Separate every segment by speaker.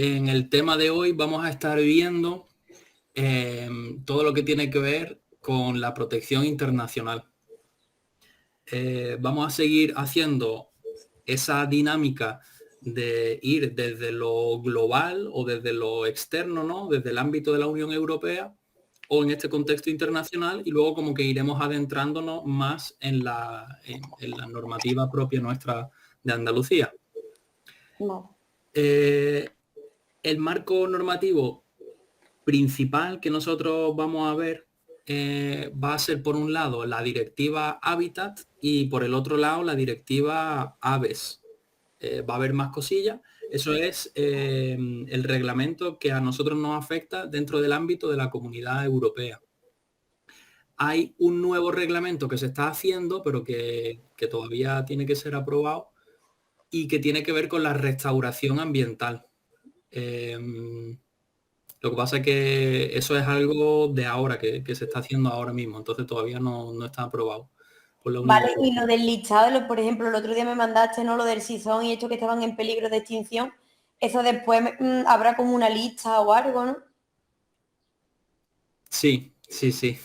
Speaker 1: En el tema de hoy vamos a estar viendo todo lo que tiene que ver con la protección internacional. Vamos a seguir haciendo esa dinámica de ir desde lo global o desde lo externo, ¿no? Desde el ámbito de la Unión Europea o en este contexto internacional, y luego como que iremos adentrándonos más en la normativa propia nuestra de Andalucía.
Speaker 2: No.
Speaker 1: El marco normativo principal que nosotros vamos a ver va a ser, por un lado, la directiva Hábitat y por el otro lado la directiva Aves. Va a haber más cosillas. Eso es el reglamento que a nosotros nos afecta dentro del ámbito de la Comunidad Europea. Hay un nuevo reglamento que se está haciendo, pero que todavía tiene que ser aprobado y que tiene que ver con la restauración ambiental. Lo que pasa es que eso es algo de ahora, que se está haciendo ahora mismo, entonces todavía no está aprobado por la Unión
Speaker 2: Vale, y
Speaker 1: Europea.
Speaker 2: lo del listado, por ejemplo, el otro día me mandaste, ¿no? Lo del sisón y esto que estaban en peligro de extinción. Eso después habrá como una lista o algo, ¿no?
Speaker 1: Sí, sí, sí.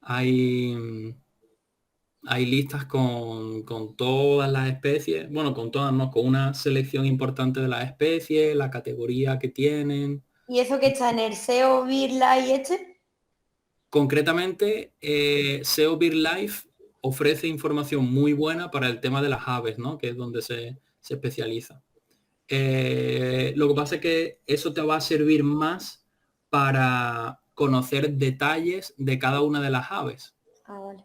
Speaker 1: Hay, hay listas con todas las especies, bueno, con todas, no, con una selección importante de las especies, la categoría que tienen.
Speaker 2: Y eso que está en el SEO, Birla y este.
Speaker 1: Concretamente, SEO BirdLife ofrece información muy buena para el tema de las aves, ¿no? Que es donde se especializa. Lo que pasa es que eso te va a servir más para conocer detalles de cada una de las aves.
Speaker 2: Ah, vale.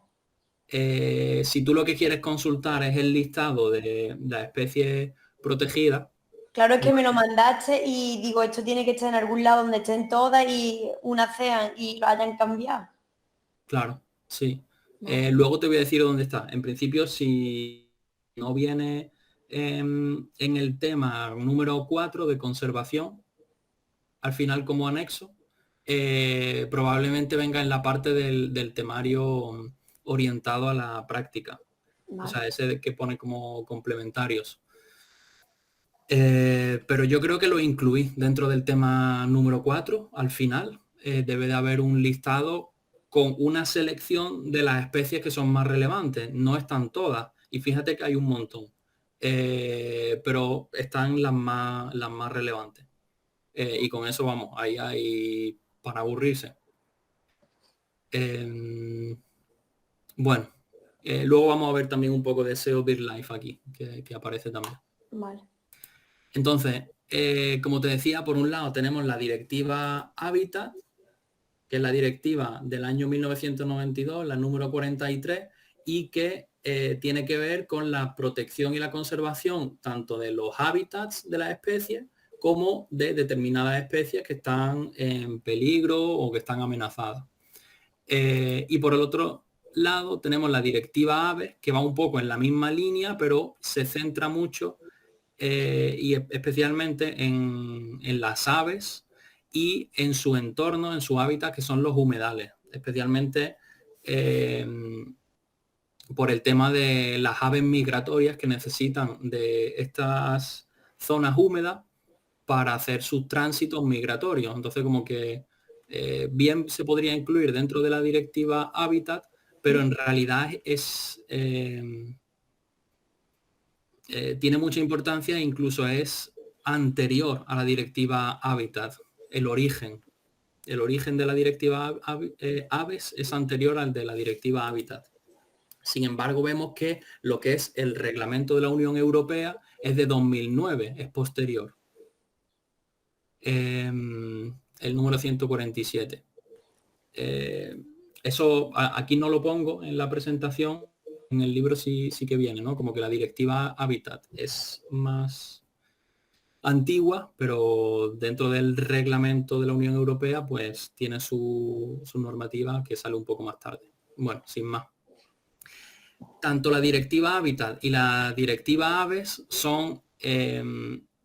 Speaker 1: Si tú lo que quieres consultar es el listado de las especies protegidas,
Speaker 2: Claro, es que
Speaker 1: pues,
Speaker 2: me lo mandaste y digo, esto tiene que estar en algún lado donde estén todas y unas sean y lo hayan cambiado.
Speaker 1: claro, sí.
Speaker 2: Vale.
Speaker 1: Luego te voy a decir dónde está. En principio, si no viene en el tema número 4 de conservación, al final como anexo, probablemente venga en la parte del temario orientado a la práctica. O
Speaker 2: Vale.
Speaker 1: sea, ese que pone como complementarios. Pero yo creo que lo incluí dentro del tema número 4. Al final debe de haber un listado con una selección de las especies que son más relevantes. No están todas. Y fíjate que hay un montón. Pero están las más relevantes. Y con eso vamos, ahí hay para aburrirse. Bueno, luego vamos a ver también un poco de SEO BirdLife aquí, que aparece también.
Speaker 2: Vale.
Speaker 1: Entonces, como te decía, por un lado tenemos la directiva Habitat, que es la directiva del año 1992, la número 43, y que tiene que ver con la protección y la conservación tanto de los hábitats de las especies como de determinadas especies que están en peligro o que están amenazadas. Y por el otro lado tenemos la directiva Aves, que va un poco en la misma línea, pero se centra mucho y especialmente en las aves y en su entorno, en su hábitat, que son los humedales, especialmente eh, por el tema de las aves migratorias que necesitan de estas zonas húmedas para hacer sus tránsitos migratorios. Entonces, como que bien se podría incluir dentro de la directiva Hábitat, pero en realidad tiene mucha importancia e incluso es anterior a la directiva Hábitat, el origen. El origen de la directiva Aves es anterior al de la directiva Hábitat. Sin embargo, vemos que lo que es el reglamento de la Unión Europea es de 2009, es posterior. El número 147. Eso aquí no lo pongo en la presentación, en el libro sí que viene, ¿no? Como que la directiva Habitat es más antigua, pero dentro del reglamento de la Unión Europea, pues tiene su normativa que sale un poco más tarde. Bueno, sin más. Tanto la directiva Habitat y la directiva Aves son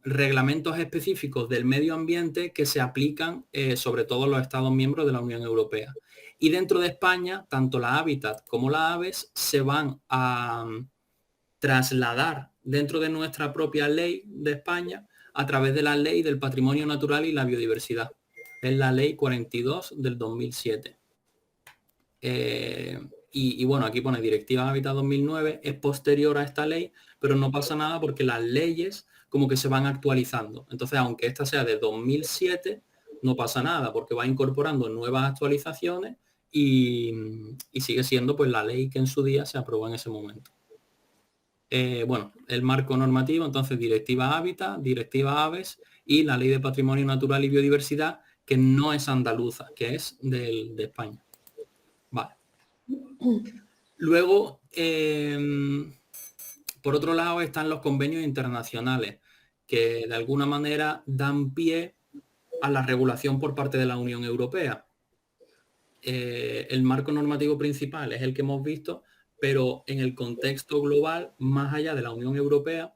Speaker 1: reglamentos específicos del medio ambiente que se aplican sobre todo en los Estados miembros de la Unión Europea. Y dentro de España, tanto la Habitat como la Aves se van a trasladar dentro de nuestra propia ley de España a través de la Ley del Patrimonio Natural y la Biodiversidad. Es la Ley 42 del 2007. Y bueno, aquí pone Directiva Hábitat 2009, es posterior a esta ley, pero no pasa nada porque las leyes como que se van actualizando. Entonces, aunque esta sea de 2007, no pasa nada porque va incorporando nuevas actualizaciones y sigue siendo pues la ley que en su día se aprobó en ese momento. Bueno, el marco normativo, entonces Directiva Hábitat, Directiva Aves y la Ley de Patrimonio Natural y Biodiversidad, que no es andaluza, que es de España. Vale. Luego, por otro lado, están los convenios internacionales, que de alguna manera dan pie a la regulación por parte de la Unión Europea. El marco normativo principal es el que hemos visto, pero en el contexto global, más allá de la Unión Europea,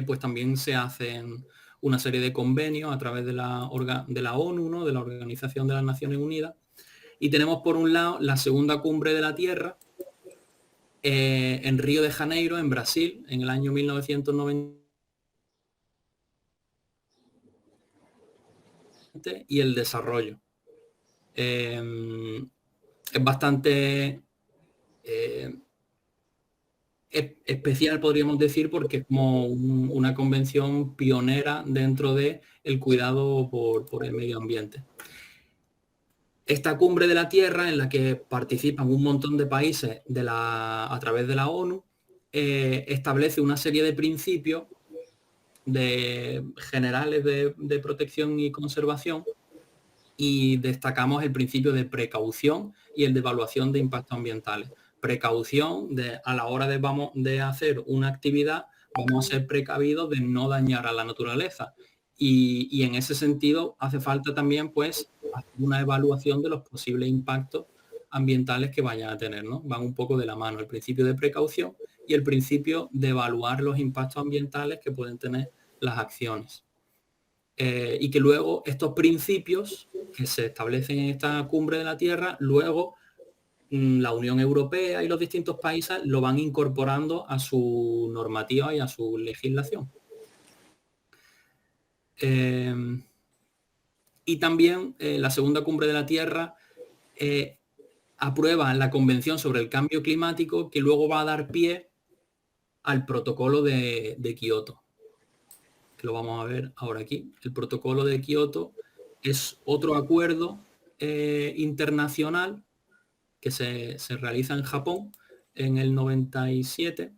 Speaker 1: pues también se hacen una serie de convenios a través de la ONU, ¿no? De la Organización de las Naciones Unidas. Y tenemos por un lado la segunda cumbre de la Tierra en Río de Janeiro, en Brasil, en el año 1990. Y el desarrollo. Es bastante especial, podríamos decir, porque es como una convención pionera dentro de el cuidado por el medio ambiente. Esta cumbre de la Tierra, en la que participan un montón de países a través de la ONU, establece una serie de principios generales de protección y conservación, y destacamos el principio de precaución y el de evaluación de impactos ambientales. Precaución a la hora de hacer una actividad, vamos a ser precavidos de no dañar a la naturaleza. Y en ese sentido hace falta también pues hacer una evaluación de los posibles impactos ambientales que vayan a tener, ¿no? Van un poco de la mano el principio de precaución y el principio de evaluar los impactos ambientales que pueden tener las acciones. Y que luego estos principios que se establecen en esta cumbre de la Tierra, luego la Unión Europea y los distintos países lo van incorporando a su normativa y a su legislación. Y también la segunda cumbre de la Tierra aprueba la Convención sobre el Cambio Climático, que luego va a dar pie al protocolo de Kioto, que lo vamos a ver ahora aquí. El protocolo de Kioto es otro acuerdo internacional que se realiza en Japón en el 97,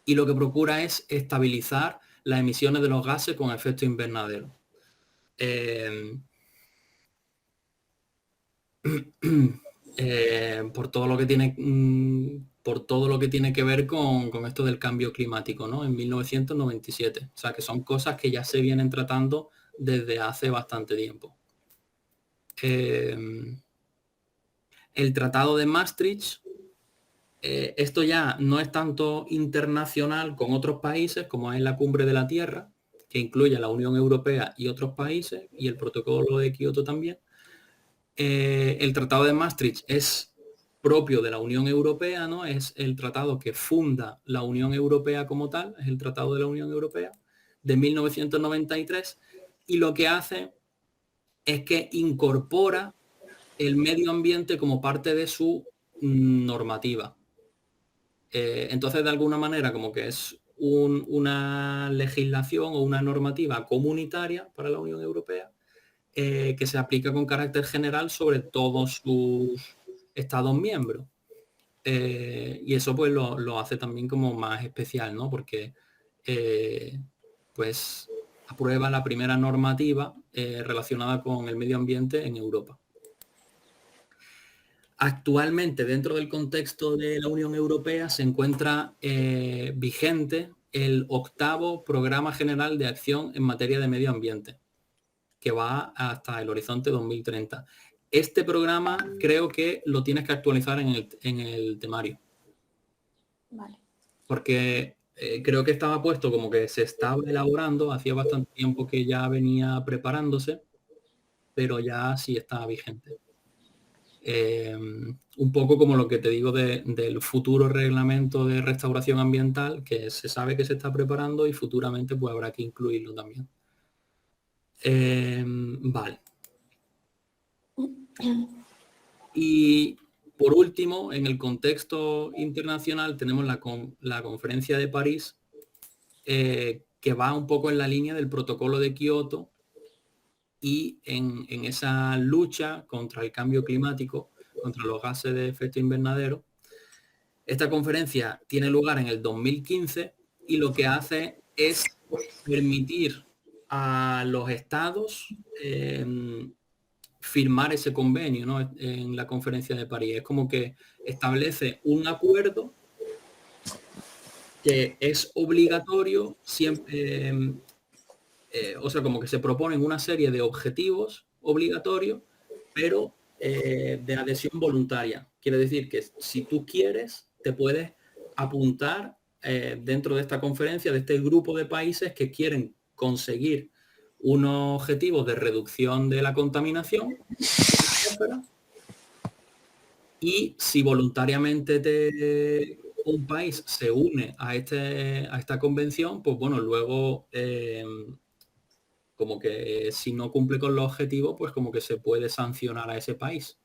Speaker 1: y lo que procura es estabilizar las emisiones de los gases con efecto invernadero. Por todo lo que tiene que ver con esto del cambio climático, ¿no? En 1997. O sea, que son cosas que ya se vienen tratando desde hace bastante tiempo. El Tratado de Maastricht, esto ya no es tanto internacional con otros países como es la Cumbre de la Tierra, que incluye a la Unión Europea y otros países, y el Protocolo de Kioto también. El Tratado de Maastricht es propio de la Unión Europea, ¿no? Es el tratado que funda la Unión Europea como tal, es el Tratado de la Unión Europea de 1993, y lo que hace es que incorpora el medio ambiente como parte de su normativa. Entonces, de alguna manera, como que es una legislación o una normativa comunitaria para la Unión Europea, que se aplica con carácter general sobre todos sus Estados miembros. Y eso pues lo hace también como más especial, ¿no? Porque pues aprueba la primera normativa relacionada con el medio ambiente en Europa. Actualmente, dentro del contexto de la Unión Europea, se encuentra vigente el 8º Programa General de Acción en materia de medio ambiente, que va hasta el horizonte 2030. Este programa creo que lo tienes que actualizar en el temario.
Speaker 2: Vale.
Speaker 1: Porque creo que estaba puesto como que se estaba elaborando, hacía bastante tiempo que ya venía preparándose, pero ya sí está vigente. Un poco como lo que te digo del futuro reglamento de restauración ambiental, que se sabe que se está preparando y futuramente pues habrá que incluirlo también. Vale. Y por último, en el contexto internacional tenemos la conferencia de París, que va un poco en la línea del protocolo de Kioto y en esa lucha contra el cambio climático, contra los gases de efecto invernadero. Esta conferencia tiene lugar en el 2015 y lo que hace es permitir a los estados firmar ese convenio, ¿no? En la conferencia de París. Es como que establece un acuerdo que es obligatorio siempre, o sea, como que se proponen una serie de objetivos obligatorios, pero de adhesión voluntaria. Quiere decir que si tú quieres, te puedes apuntar dentro de esta conferencia, de este grupo de países que quieren conseguir unos objetivos de reducción de la contaminación, y si voluntariamente un país se une a esta convención, pues bueno, luego como que si no cumple con los objetivos, pues como que se puede sancionar a ese país.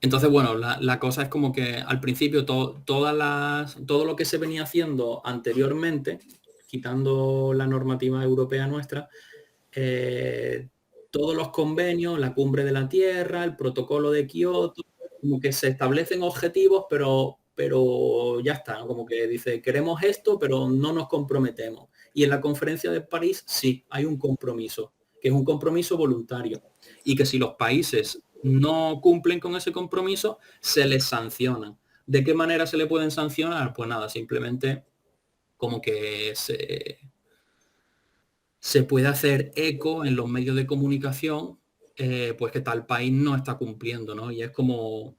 Speaker 1: Entonces, bueno, la cosa es como que al principio todo lo que se venía haciendo anteriormente, quitando la normativa europea nuestra, todos los convenios, la cumbre de la Tierra, el protocolo de Kioto, como que se establecen objetivos, pero ya está, ¿no? Como que dice, queremos esto, pero no nos comprometemos. Y en la conferencia de París sí, hay un compromiso, que es un compromiso voluntario. Y que si los países no cumplen con ese compromiso, se les sanciona. ¿De qué manera se le pueden sancionar? Pues nada, simplemente como que se puede hacer eco en los medios de comunicación, pues que tal país no está cumpliendo, ¿no? Y es como,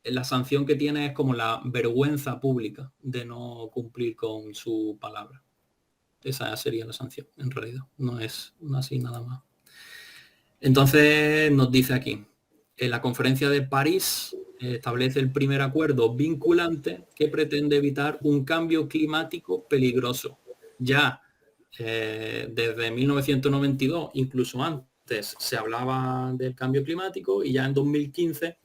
Speaker 1: la sanción que tiene es como la vergüenza pública de no cumplir con su palabra. Esa sería la sanción, en realidad. No es así nada más. Entonces nos dice aquí, en la conferencia de París establece el primer acuerdo vinculante que pretende evitar un cambio climático peligroso. Ya desde 1992, incluso antes, se hablaba del cambio climático y ya en 2015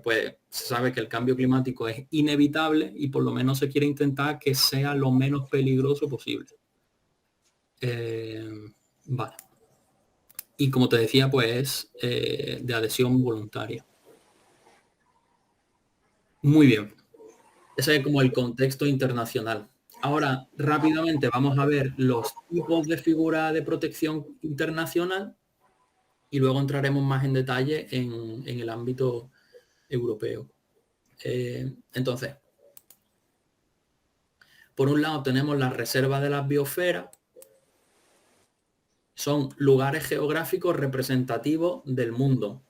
Speaker 1: pues se sabe que el cambio climático es inevitable y por lo menos se quiere intentar que sea lo menos peligroso posible. Vale. Y como te decía, pues de adhesión voluntaria. Muy bien. Ese es como el contexto internacional. Ahora, rápidamente vamos a ver los tipos de figura de protección internacional y luego entraremos más en detalle en el ámbito europeo. Entonces, por un lado tenemos las reservas de las biosferas. Son lugares geográficos representativos del mundo.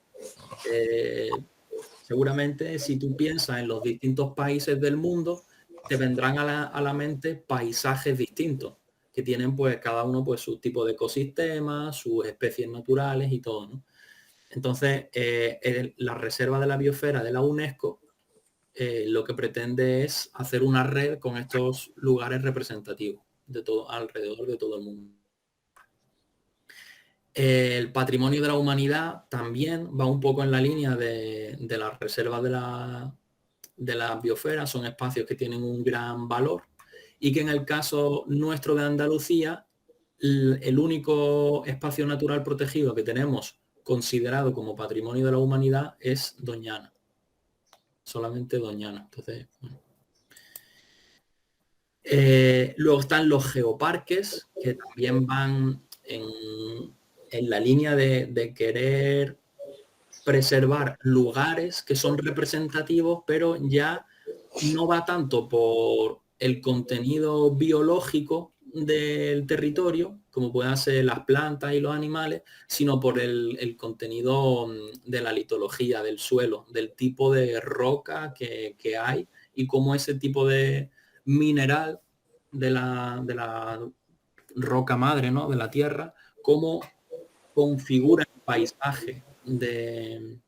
Speaker 1: Seguramente si tú piensas en los distintos países del mundo, te vendrán a la mente paisajes distintos, que tienen pues cada uno pues su tipo de ecosistemas, sus especies naturales y todo, ¿no? Entonces, la reserva de la biosfera de la UNESCO lo que pretende es hacer una red con estos lugares representativos de todo, alrededor de todo el mundo. El patrimonio de la humanidad también va un poco en la línea de las reservas de la biosfera. Son espacios que tienen un gran valor y que en el caso nuestro de Andalucía, el único espacio natural protegido que tenemos considerado como patrimonio de la humanidad es Doñana. Solamente Doñana. Entonces, bueno. Luego están los geoparques, que también van en la línea de querer preservar lugares que son representativos, pero ya no va tanto por el contenido biológico del territorio, como puedan ser las plantas y los animales, sino por el contenido de la litología del suelo, del tipo de roca que hay y cómo ese tipo de mineral de la roca madre, ¿no? De la tierra, cómo configura paisaje de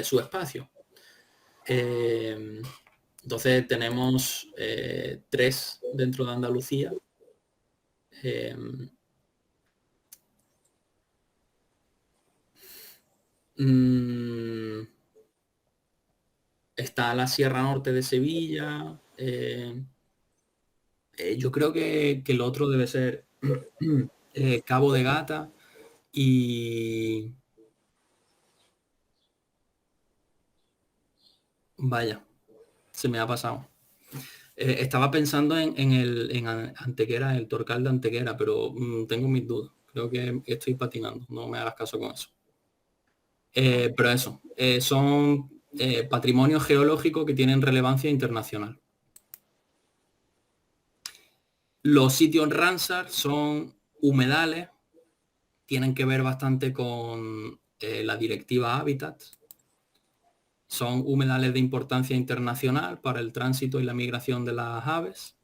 Speaker 1: su espacio. Entonces tenemos 3 dentro de Andalucía. Está la Sierra Norte de Sevilla. Yo creo que el otro debe ser Cabo de Gata y... Vaya, se me ha pasado. Estaba pensando en Antequera, el Torcal de Antequera, pero tengo mis dudas. Creo que estoy patinando, no me hagas caso con eso. Pero eso, son patrimonios geológicos que tienen relevancia internacional. Los sitios Ramsar son humedales, tienen que ver bastante con la directiva Hábitat. Son humedales de importancia internacional para el tránsito y la migración de las aves.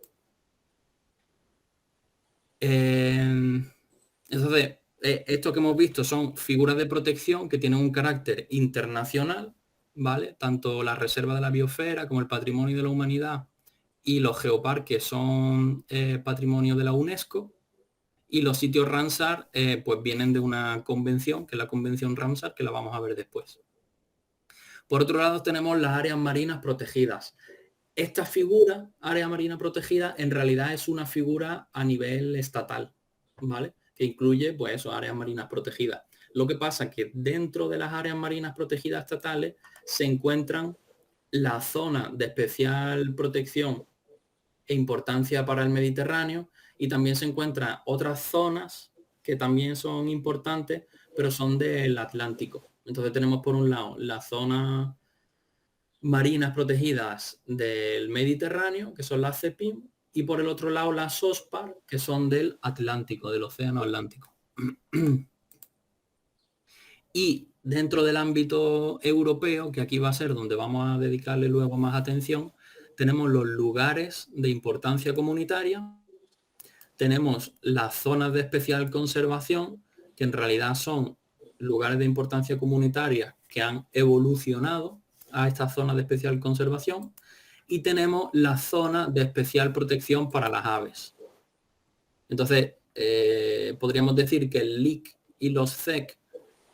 Speaker 1: Entonces, esto que hemos visto son figuras de protección que tienen un carácter internacional, ¿vale? Tanto la Reserva de la Biosfera como el Patrimonio de la Humanidad y los geoparques son patrimonio de la UNESCO, y los sitios Ramsar pues vienen de una convención, que es la Convención Ramsar, que la vamos a ver después. Por otro lado tenemos las áreas marinas protegidas. Esta figura, área marina protegida, en realidad es una figura a nivel estatal, ¿vale? Que incluye, pues eso, áreas marinas protegidas. Lo que pasa es que dentro de las áreas marinas protegidas estatales se encuentran la zona de especial protección e importancia para el Mediterráneo, y también se encuentran otras zonas que también son importantes, pero son del Atlántico. Entonces tenemos por un lado la zona marinas protegidas del Mediterráneo, que son las CEPIM, y por el otro lado las OSPAR, que son del Atlántico, del Océano Atlántico. Y dentro del ámbito europeo, que aquí va a ser donde vamos a dedicarle luego más atención, tenemos los lugares de importancia comunitaria, tenemos las zonas de especial conservación, que en realidad son lugares de importancia comunitaria que han evolucionado a estas zonas de especial conservación, y tenemos las zonas de especial protección para las aves. Entonces, podríamos decir que el LIC y los CEC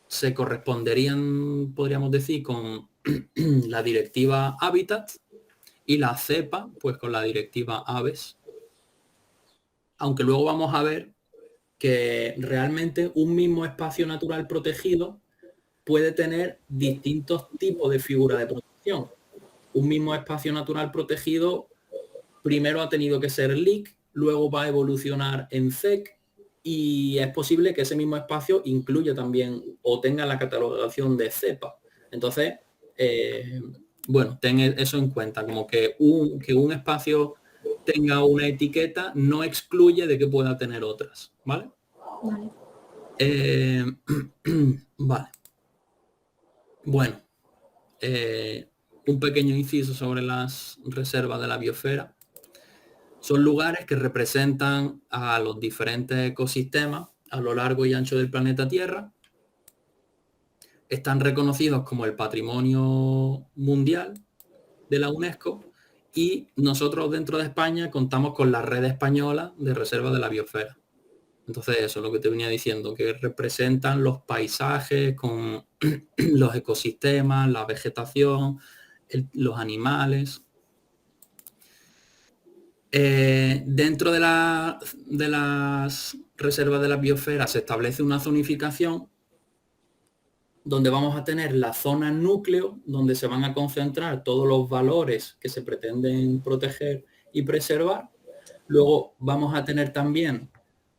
Speaker 1: se corresponderían, podríamos decir, con la directiva Hábitat, y la CEPA, pues con la directiva Aves. Aunque luego vamos a ver que realmente un mismo espacio natural protegido puede tener distintos tipos de figuras de protección. Un mismo espacio natural protegido primero ha tenido que ser LIC, luego va a evolucionar en CEC, y es posible que ese mismo espacio incluya también o tenga la catalogación de CEPA. Entonces, bueno, ten eso en cuenta, como que un espacio tenga una etiqueta no excluye de que pueda tener otras, ¿vale?
Speaker 2: Vale.
Speaker 1: Vale. Bueno, un pequeño inciso sobre las reservas de la biosfera. Son lugares que representan a los diferentes ecosistemas a lo largo y ancho del planeta Tierra. Están reconocidos como el Patrimonio Mundial de la UNESCO, y nosotros dentro de España contamos con la Red Española de Reservas de la Biosfera. Entonces eso es lo que te venía diciendo, que representan los paisajes con los ecosistemas, la vegetación, los animales. Dentro de las reservas de la biosfera se establece una zonificación donde vamos a tener la zona núcleo, donde se van a concentrar todos los valores que se pretenden proteger y preservar. Luego vamos a tener también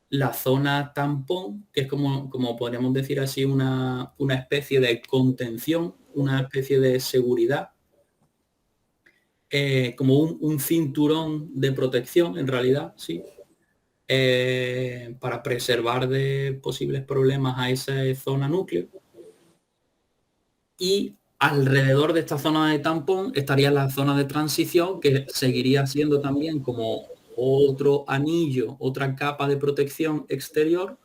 Speaker 1: la zona tampón, que es como podríamos decir así, una especie de contención, una especie de seguridad, como un cinturón de protección, en realidad, sí, para preservar de posibles problemas a esa zona núcleo. Y alrededor de esta zona de tampón estaría la zona de transición, que seguiría siendo también como otro anillo, otra capa de protección exterior,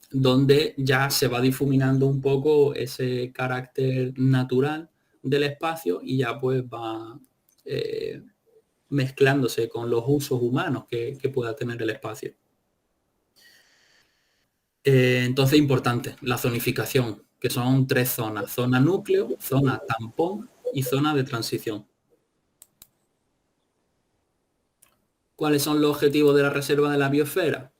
Speaker 1: donde ya se va difuminando un poco ese carácter natural del espacio y ya pues va mezclándose con los usos humanos que pueda tener el espacio. Entonces, importante, la zonificación, que son 3 zonas: zona núcleo, zona tampón y zona de transición. ¿Cuáles son los objetivos de la reserva de la biosfera?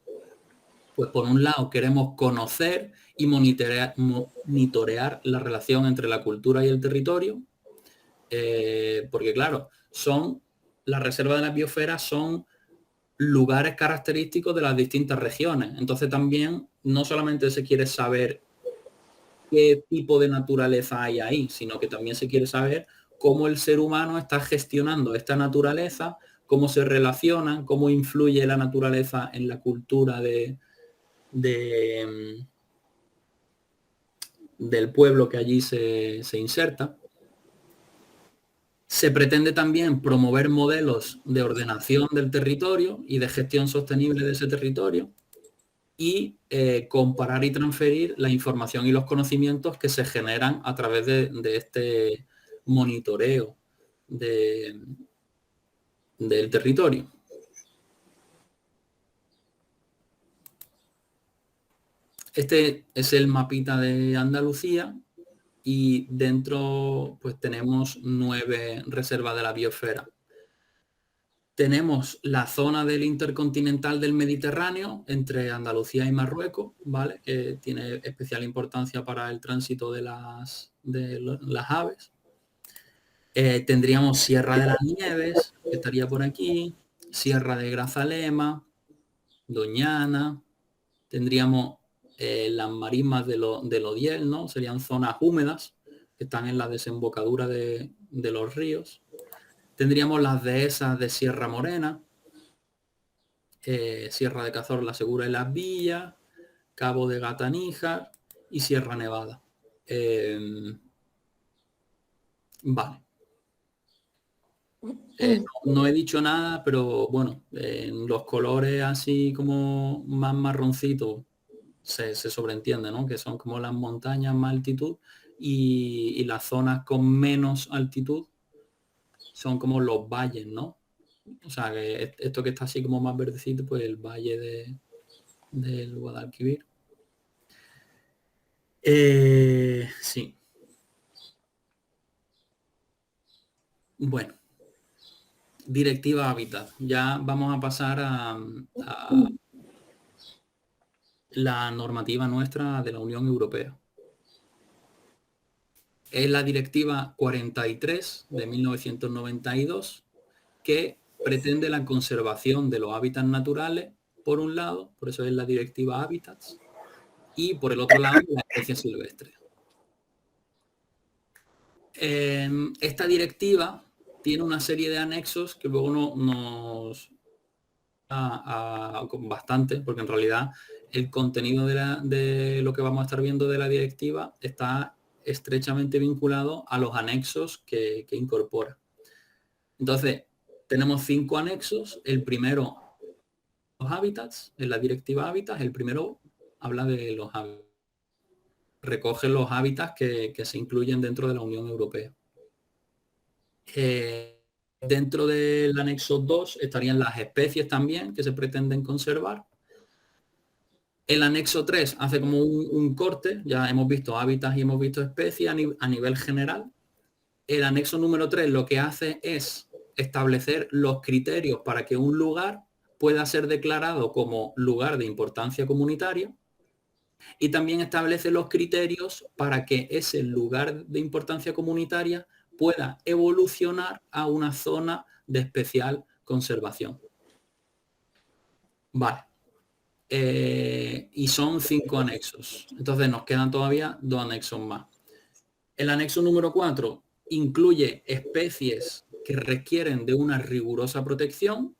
Speaker 1: Pues por un lado queremos conocer y monitorear la relación entre la cultura y el territorio, porque claro, las reservas de la biosfera son lugares característicos de las distintas regiones. Entonces también no solamente se quiere saber qué tipo de naturaleza hay ahí, sino que también se quiere saber cómo el ser humano está gestionando esta naturaleza, cómo se relacionan, cómo influye la naturaleza en la cultura del pueblo que allí se inserta. Se pretende también promover modelos de ordenación del territorio y de gestión sostenible de ese territorio y comparar y transferir la información y los conocimientos que se generan a través de este monitoreo del territorio. Este es el mapita de Andalucía y dentro pues tenemos 9 reservas de la biosfera. Tenemos la zona del intercontinental del Mediterráneo entre Andalucía y Marruecos, ¿vale? Que tiene especial importancia para el tránsito de las aves. Tendríamos Sierra de las Nieves, que estaría por aquí, Sierra de Grazalema, Doñana, tendríamos las marismas de Odiel, ¿no? Serían zonas húmedas que están en la desembocadura de los ríos. Tendríamos las dehesas de Sierra Morena, Sierra de Cazorla Segura y Las Villas, Cabo de Gata-Níjar y Sierra Nevada. Vale. No he dicho nada, pero bueno, los colores así como más marroncitos se sobreentiende, ¿no? Que son como las montañas más altitud y las zonas con menos altitud son como los valles, ¿no? O sea, que esto que está así como más verdecito, pues el valle del Guadalquivir. Sí. Bueno, directiva hábitat. Ya vamos a pasar a la normativa nuestra de la Unión Europea. Es la directiva 43 de 1992 que pretende la conservación de los hábitats naturales, por un lado, por eso es la directiva Hábitats, y por el otro lado, la especie silvestre. Esta directiva tiene una serie de anexos que luego nos bastante, porque en realidad el contenido de lo que vamos a estar viendo de la directiva está estrechamente vinculado a los anexos que incorpora. Entonces, tenemos 5 anexos. El primero, los hábitats, en la directiva hábitats, el primero habla de los hábitats. Recoge los hábitats que se incluyen dentro de la Unión Europea. Dentro del anexo 2 estarían las especies también que se pretenden conservar. El anexo 3 hace como un corte, ya hemos visto hábitats y hemos visto especies a nivel general. El anexo número 3 lo que hace es establecer los criterios para que un lugar pueda ser declarado como lugar de importancia comunitaria y también establece los criterios para que ese lugar de importancia comunitaria pueda evolucionar a una zona de especial conservación. Vale. Y son 5 anexos. Entonces nos quedan todavía 2 anexos más. El anexo número 4 incluye especies que requieren de una rigurosa protección.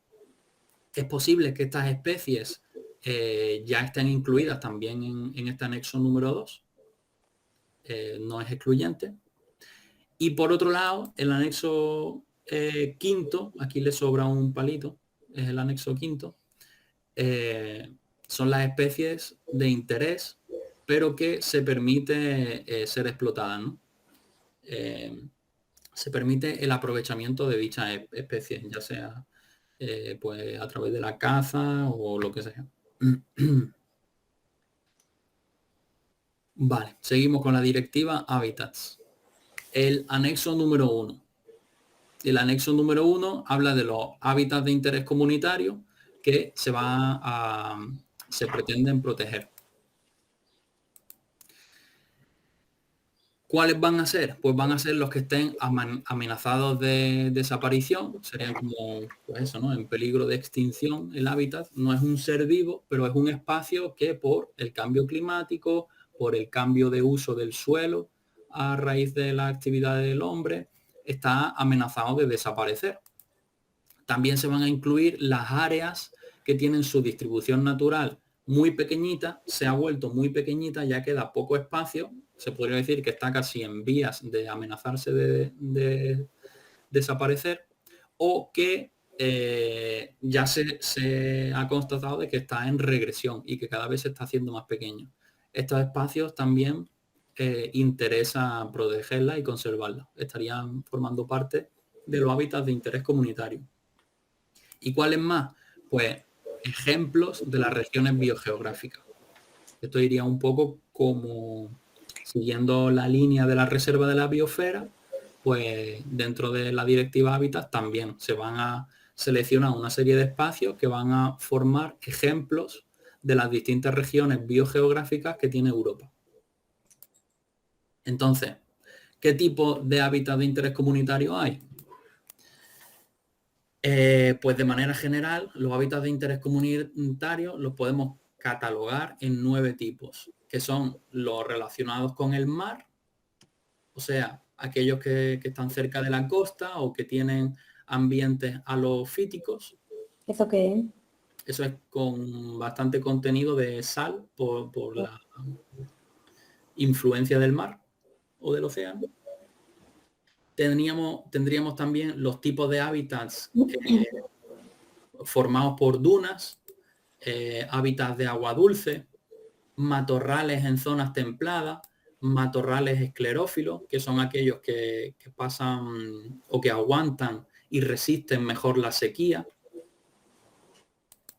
Speaker 1: Es posible que estas especies ya estén incluidas también en este anexo número 2. No es excluyente. Y por otro lado, el anexo quinto, aquí le sobra un palito, es el anexo quinto, son las especies de interés, pero que se permite ser explotadas, ¿no? Se permite el aprovechamiento de dichas especies, ya sea pues a través de la caza o lo que sea. Vale, seguimos con la directiva Hábitats. El anexo número 1. El anexo número 1 habla de los hábitats de interés comunitario que se pretenden proteger. ¿Cuáles van a ser? Pues van a ser los que estén amenazados de desaparición, serían como, pues eso, ¿no? En peligro de extinción. El hábitat no es un ser vivo, pero es un espacio que por el cambio climático, por el cambio de uso del suelo a raíz de la actividad del hombre, está amenazado de desaparecer. También se van a incluir las áreas que tienen su distribución natural muy pequeñita, se ha vuelto muy pequeñita, ya queda poco espacio, se podría decir que está casi en vías de amenazarse de desaparecer, o que ya se ha constatado de que está en regresión y que cada vez se está haciendo más pequeño. Estos espacios también interesa protegerla y conservarla. Estarían formando parte de los hábitats de interés comunitario. ¿Y cuáles más? Pues ejemplos de las regiones biogeográficas. Esto iría un poco como siguiendo la línea de la reserva de la biosfera, pues dentro de la directiva Hábitat también se van a seleccionar una serie de espacios que van a formar ejemplos de las distintas regiones biogeográficas que tiene Europa. Entonces, ¿qué tipo de hábitat de interés comunitario hay? Pues de manera general, los hábitats de interés comunitario los podemos catalogar en 9 tipos, que son los relacionados con el mar, o sea, aquellos que están cerca de la costa o que tienen ambientes halofíticos.
Speaker 2: ¿Eso qué es?
Speaker 1: Eso es con bastante contenido de sal por la influencia del mar o del océano. Tendríamos también los tipos de hábitats formados por dunas, hábitats de agua dulce, matorrales en zonas templadas, matorrales esclerófilos, que son aquellos que pasan o que aguantan y resisten mejor la sequía.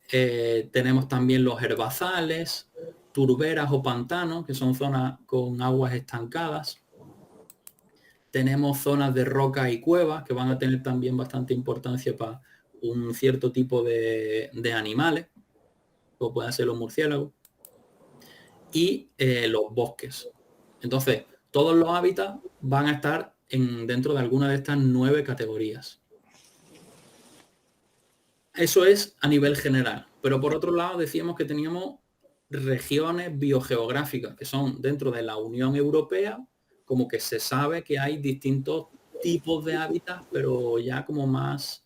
Speaker 1: Tenemos también los herbazales, turberas o pantanos, que son zonas con aguas estancadas. Tenemos zonas de roca y cuevas, que van a tener también bastante importancia para un cierto tipo de animales, como pueden ser los murciélagos. Y los bosques. Entonces, todos los hábitats van a estar dentro de alguna de estas 9 categorías. Eso es a nivel general. Pero por otro lado, decíamos que teníamos regiones biogeográficas, que son dentro de la Unión Europea, como que se sabe que hay distintos tipos de hábitats, pero ya como más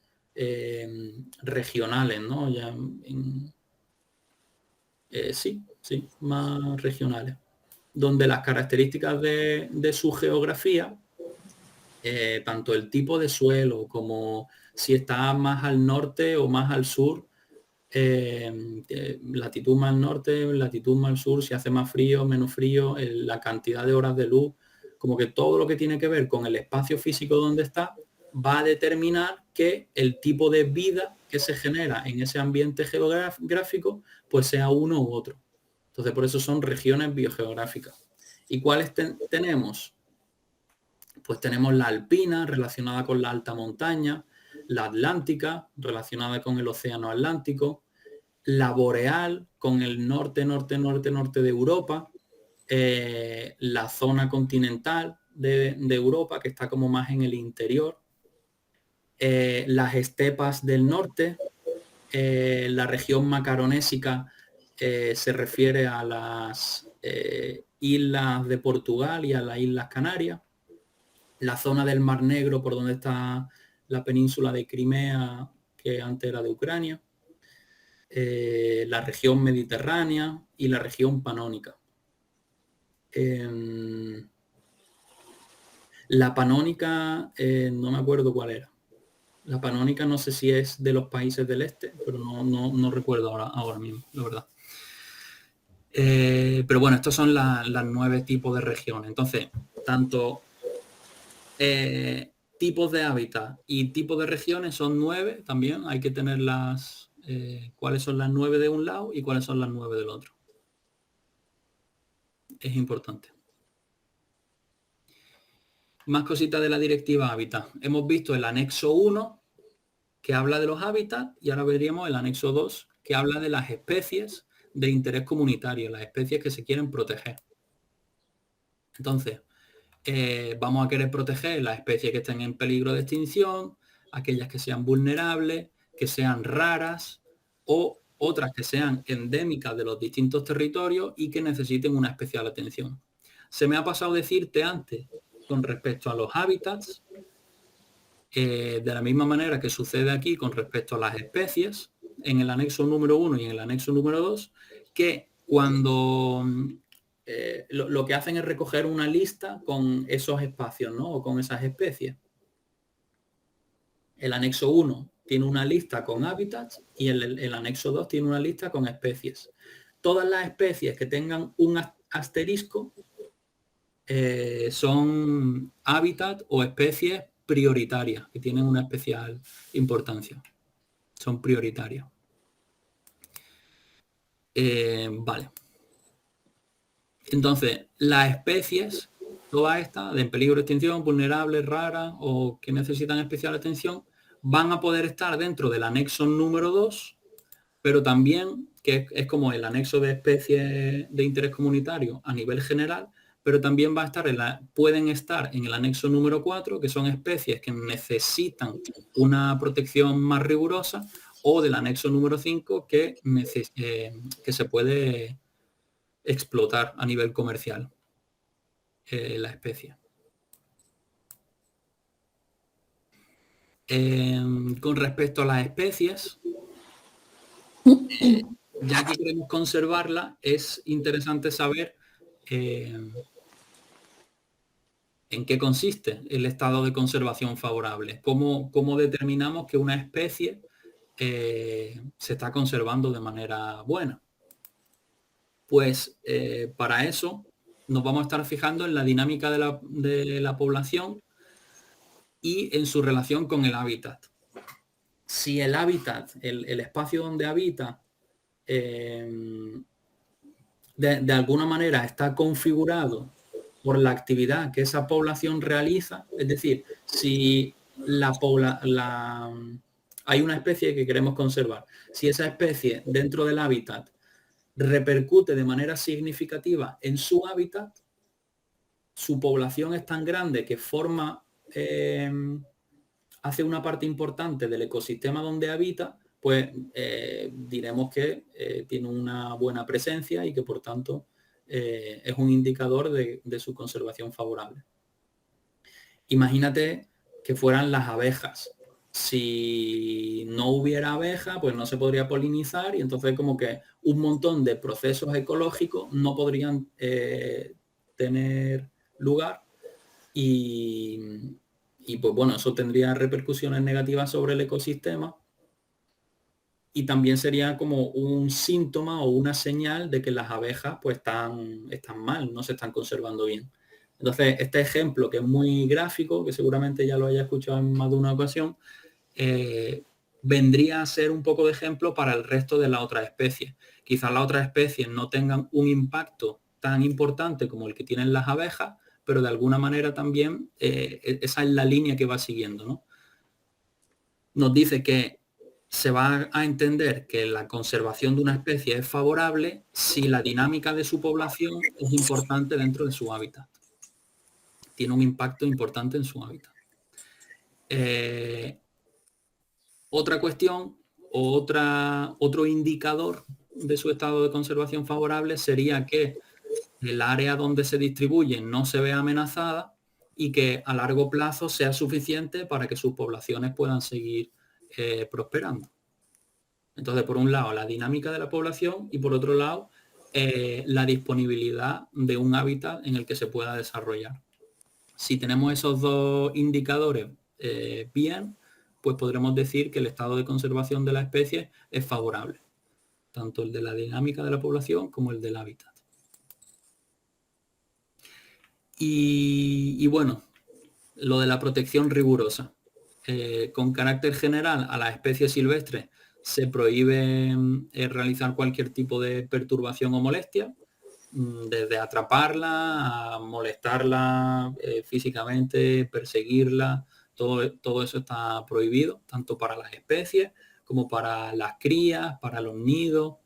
Speaker 1: regionales, ¿no? Ya sí, más regionales, donde las características de su geografía, tanto el tipo de suelo como si está más al norte o más al sur, latitud más al norte, latitud más al sur, si hace más frío, menos frío, la cantidad de horas de luz, como que todo lo que tiene que ver con el espacio físico donde está va a determinar que el tipo de vida que se genera en ese ambiente geográfico pues sea uno u otro. Entonces por eso son regiones biogeográficas. ¿Y cuáles tenemos? Pues tenemos la alpina relacionada con la alta montaña, la atlántica relacionada con el océano Atlántico, la boreal con el norte de Europa, la zona continental de Europa que está como más en el interior, las estepas del norte, la región macaronésica se refiere a las islas de Portugal y a las Islas Canarias, la zona del Mar Negro por donde está la península de Crimea, que antes era de Ucrania, la región mediterránea y la región panónica. La panónica, no me acuerdo cuál era. La panónica no sé si es de los países del este, pero no recuerdo ahora mismo, la verdad. Pero bueno, estos son las 9 tipos de regiones. Entonces, tanto tipos de hábitat y tipos de regiones son 9 también. Hay que tener cuáles son las 9 de un lado y cuáles son las 9 del otro. Es importante. Más cositas de la directiva hábitat. Hemos visto el anexo 1, que habla de los hábitats, y ahora veríamos el anexo 2, que habla de las especies de interés comunitario, las especies que se quieren proteger. Entonces, vamos a querer proteger las especies que estén en peligro de extinción, aquellas que sean vulnerables, que sean raras o otras que sean endémicas de los distintos territorios y que necesiten una especial atención. Se me ha pasado decirte antes con respecto a los hábitats, de la misma manera que sucede aquí con respecto a las especies, en el anexo número 1 y en el anexo número 2, que cuando lo que hacen es recoger una lista con esos espacios, ¿no? O con esas especies. El anexo 1 tiene una lista con hábitats y el anexo 2 tiene una lista con especies. Todas las especies que tengan un asterisco son hábitat o especies prioritarias, que tienen una especial importancia. Son prioritarias. Vale. Entonces, las especies, todas estas, de en peligro de extinción, vulnerables, raras o que necesitan especial atención, van a poder estar dentro del anexo número 2, pero también, que es como el anexo de especies de interés comunitario a nivel general, pero también va a estar pueden estar en el anexo número 4, que son especies que necesitan una protección más rigurosa, o del anexo número 5, que se puede explotar a nivel comercial la especie. Con respecto a las especies, ya que queremos conservarla, es interesante saber en qué consiste el estado de conservación favorable. ¿Cómo determinamos que una especie se está conservando de manera buena? Pues para eso nos vamos a estar fijando en la dinámica de la población y en su relación con el hábitat. Si el hábitat, el espacio donde habita, de alguna manera está configurado por la actividad que esa población realiza, es decir, si hay una especie que queremos conservar, si esa especie dentro del hábitat repercute de manera significativa en su hábitat, su población es tan grande que hace una parte importante del ecosistema donde habita, pues diremos que tiene una buena presencia y que por tanto es un indicador de su conservación favorable. Imagínate que fueran las abejas. Si no hubiera abeja, pues no se podría polinizar y entonces como que un montón de procesos ecológicos no podrían tener lugar y pues bueno, eso tendría repercusiones negativas sobre el ecosistema y también sería como un síntoma o una señal de que las abejas pues están mal, no se están conservando bien. Entonces, este ejemplo, que es muy gráfico, que seguramente ya lo haya escuchado en más de una ocasión, vendría a ser un poco de ejemplo para el resto de las otras especies. Quizás las otras especies no tengan un impacto tan importante como el que tienen las abejas, pero de alguna manera también esa es la línea que va siguiendo, ¿no? Nos dice que se va a entender que la conservación de una especie es favorable si la dinámica de su población es importante dentro de su hábitat. Tiene un impacto importante en su hábitat. Otra cuestión, otro indicador de su estado de conservación favorable sería que el área donde se distribuye no se vea amenazada y que a largo plazo sea suficiente para que sus poblaciones puedan seguir prosperando. Entonces, por un lado, la dinámica de la población y por otro lado, la disponibilidad de un hábitat en el que se pueda desarrollar. Si tenemos esos dos indicadores bien, pues podremos decir que el estado de conservación de la especie es favorable, tanto el de la dinámica de la población como el del hábitat. Y bueno, lo de la protección rigurosa. Con carácter general, a las especies silvestres se prohíbe realizar cualquier tipo de perturbación o molestia, desde atraparla a molestarla físicamente, perseguirla, todo eso está prohibido, tanto para las especies como para las crías, para los nidos.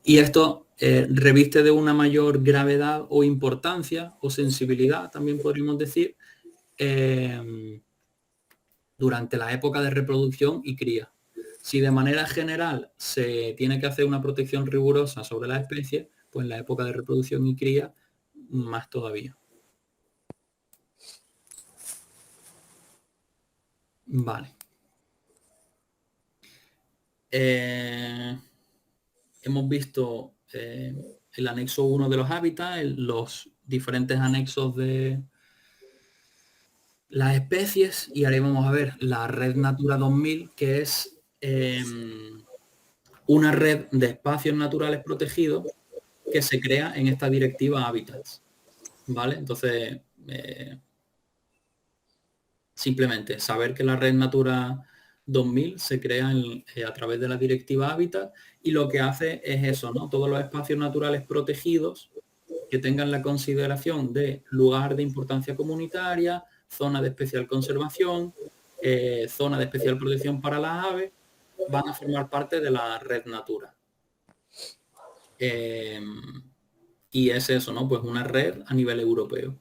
Speaker 1: Y esto reviste de una mayor gravedad o importancia o sensibilidad, también podríamos decir, durante la época de reproducción y cría. Si de manera general se tiene que hacer una protección rigurosa sobre la especie, pues en la época de reproducción y cría, más todavía. Vale. Hemos visto el anexo 1 de los hábitats, los diferentes anexos de las especies, y ahora vamos a ver la red Natura 2000, que es una red de espacios naturales protegidos que se crea en esta directiva Hábitats. ¿Vale? Entonces, simplemente saber que la red Natura 2000 se crea a través de la directiva Hábitat, y lo que hace es eso, ¿no? Todos los espacios naturales protegidos que tengan la consideración de lugar de importancia comunitaria, zona de especial conservación, zona de especial protección para las aves, van a formar parte de la red Natura. Y es eso, ¿no? Pues una red a nivel europeo,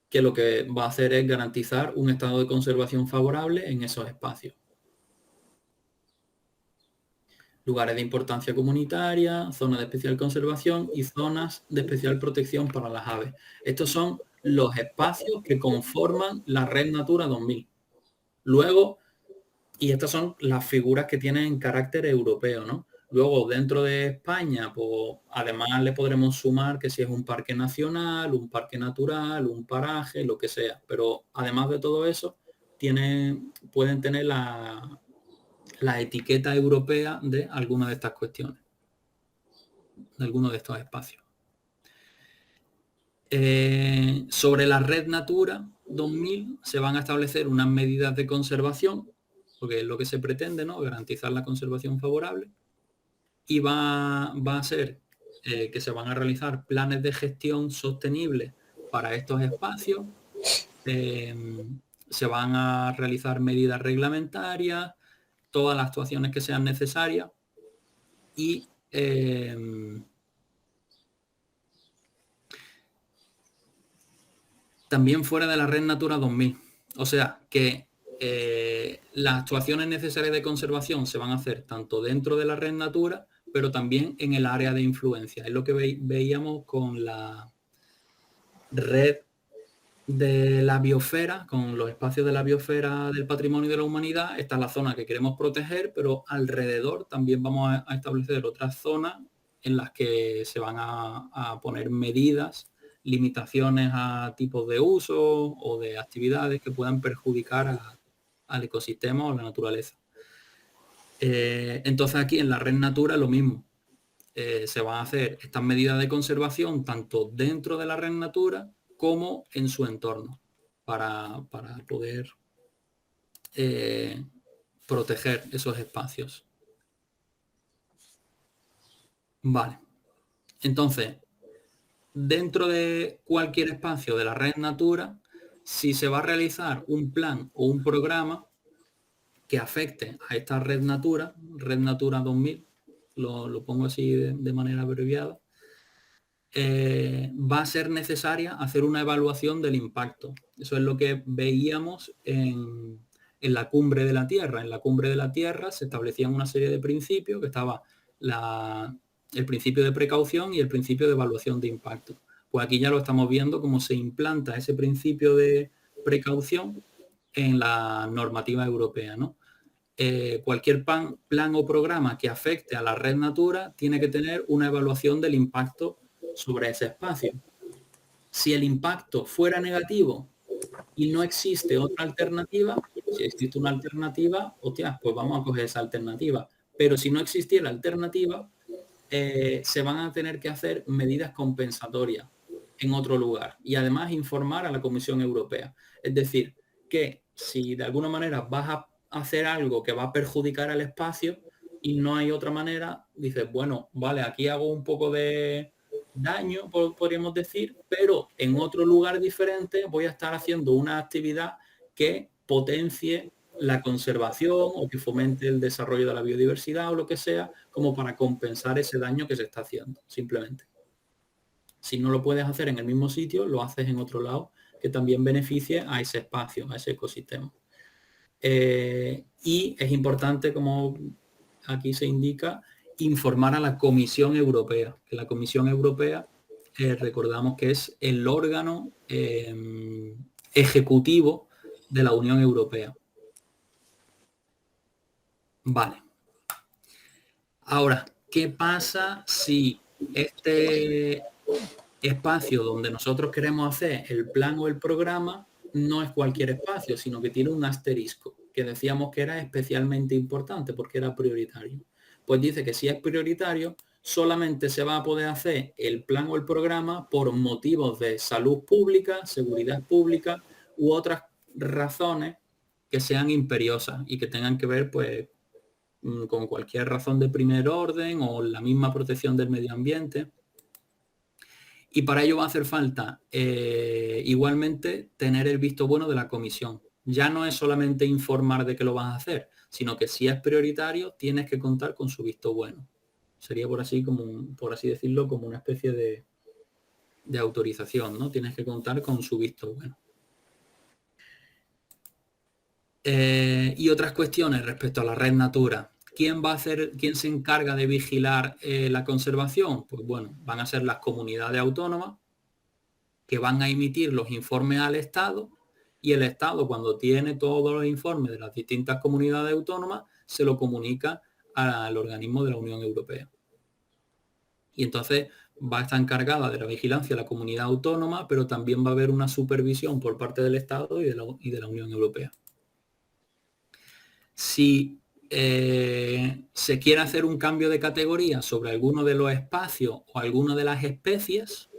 Speaker 1: que lo que va a hacer es garantizar un estado de conservación favorable en esos espacios. Lugares de importancia comunitaria, zonas de especial conservación y zonas de especial protección para las aves. Estos son los espacios que conforman la red Natura 2000. Luego, y estas son las figuras que tienen carácter europeo, ¿no? Luego, dentro de España, pues además le podremos sumar que si es un parque nacional, un parque natural, un paraje, lo que sea. Pero además de todo eso, pueden tener la etiqueta europea de alguna de estas cuestiones, de algunos de estos espacios. Sobre la red Natura 2000 se van a establecer unas medidas de conservación, porque es lo que se pretende, ¿no? Garantizar la conservación favorable. Y va a ser que se van a realizar planes de gestión sostenible para estos espacios. Se van a realizar medidas reglamentarias, todas las actuaciones que sean necesarias, y también fuera de la red Natura 2000. O sea que las actuaciones necesarias de conservación se van a hacer tanto dentro de la red Natura, pero también en el área de influencia. Es lo que veíamos con la red de la biosfera, con los espacios de la biosfera del patrimonio de la humanidad. Esta es la zona que queremos proteger, pero alrededor también vamos a establecer otras zonas en las que se van a poner medidas, limitaciones a tipos de uso o de actividades que puedan perjudicar al ecosistema o a la naturaleza. Entonces aquí en la red Natura lo mismo. Se van a hacer estas medidas de conservación tanto dentro de la red Natura como en su entorno para poder proteger esos espacios. Vale. Entonces, dentro de cualquier espacio de la red Natura, si se va a realizar un plan o un programa que afecte a esta red Natura 2000, lo pongo así de manera abreviada, va a ser necesaria hacer una evaluación del impacto. Eso es lo que veíamos en la cumbre de la Tierra. En la cumbre de la Tierra se establecían una serie de principios, que estaba el principio de precaución y el principio de evaluación de impacto. Pues aquí ya lo estamos viendo cómo se implanta ese principio de precaución en la normativa europea, ¿no? Cualquier plan o programa que afecte a la red Natura tiene que tener una evaluación del impacto sobre ese espacio. Si el impacto fuera negativo y no existe otra alternativa, si existe una alternativa, hostia, pues vamos a coger esa alternativa. Pero si no existiera alternativa, se van a tener que hacer medidas compensatorias en otro lugar y además informar a la Comisión Europea. Es decir, que si de alguna manera vas a hacer algo que va a perjudicar al espacio y no hay otra manera, dices, bueno, vale, aquí hago un poco de daño, podríamos decir, pero en otro lugar diferente voy a estar haciendo una actividad que potencie la conservación o que fomente el desarrollo de la biodiversidad o lo que sea, como para compensar ese daño que se está haciendo, simplemente. Si no lo puedes hacer en el mismo sitio, lo haces en otro lado que también beneficie a ese espacio, a ese ecosistema. Y es importante, como aquí se indica, informar a la Comisión Europea, que la Comisión Europea, recordamos que es el órgano ejecutivo de la Unión Europea. Vale. Ahora, ¿qué pasa si este espacio donde nosotros queremos hacer el plan o el programa no es cualquier espacio, sino que tiene un asterisco, que decíamos que era especialmente importante porque era prioritario? Pues dice que si es prioritario, solamente se va a poder hacer el plan o el programa por motivos de salud pública, seguridad pública u otras razones que sean imperiosas y que tengan que ver, pues, con cualquier razón de primer orden o la misma protección del medio ambiente. Y para ello va a hacer falta igualmente tener el visto bueno de la comisión. Ya no es solamente informar de que lo vas a hacer, sino que si es prioritario tienes que contar con su visto bueno. Sería por así decirlo, como una especie de autorización, ¿no? Tienes que contar con su visto bueno. Y otras cuestiones respecto a la red Natura. ¿Quién se encarga de vigilar la conservación? Pues bueno, van a ser las comunidades autónomas que van a emitir los informes al Estado, y el Estado, cuando tiene todos los informes de las distintas comunidades autónomas, se lo comunica al organismo de la Unión Europea. Y entonces va a estar encargada de la vigilancia la comunidad autónoma, pero también va a haber una supervisión por parte del Estado y de la Unión Europea. Si se quiere hacer un cambio de categoría sobre alguno de los espacios o alguna de las especies,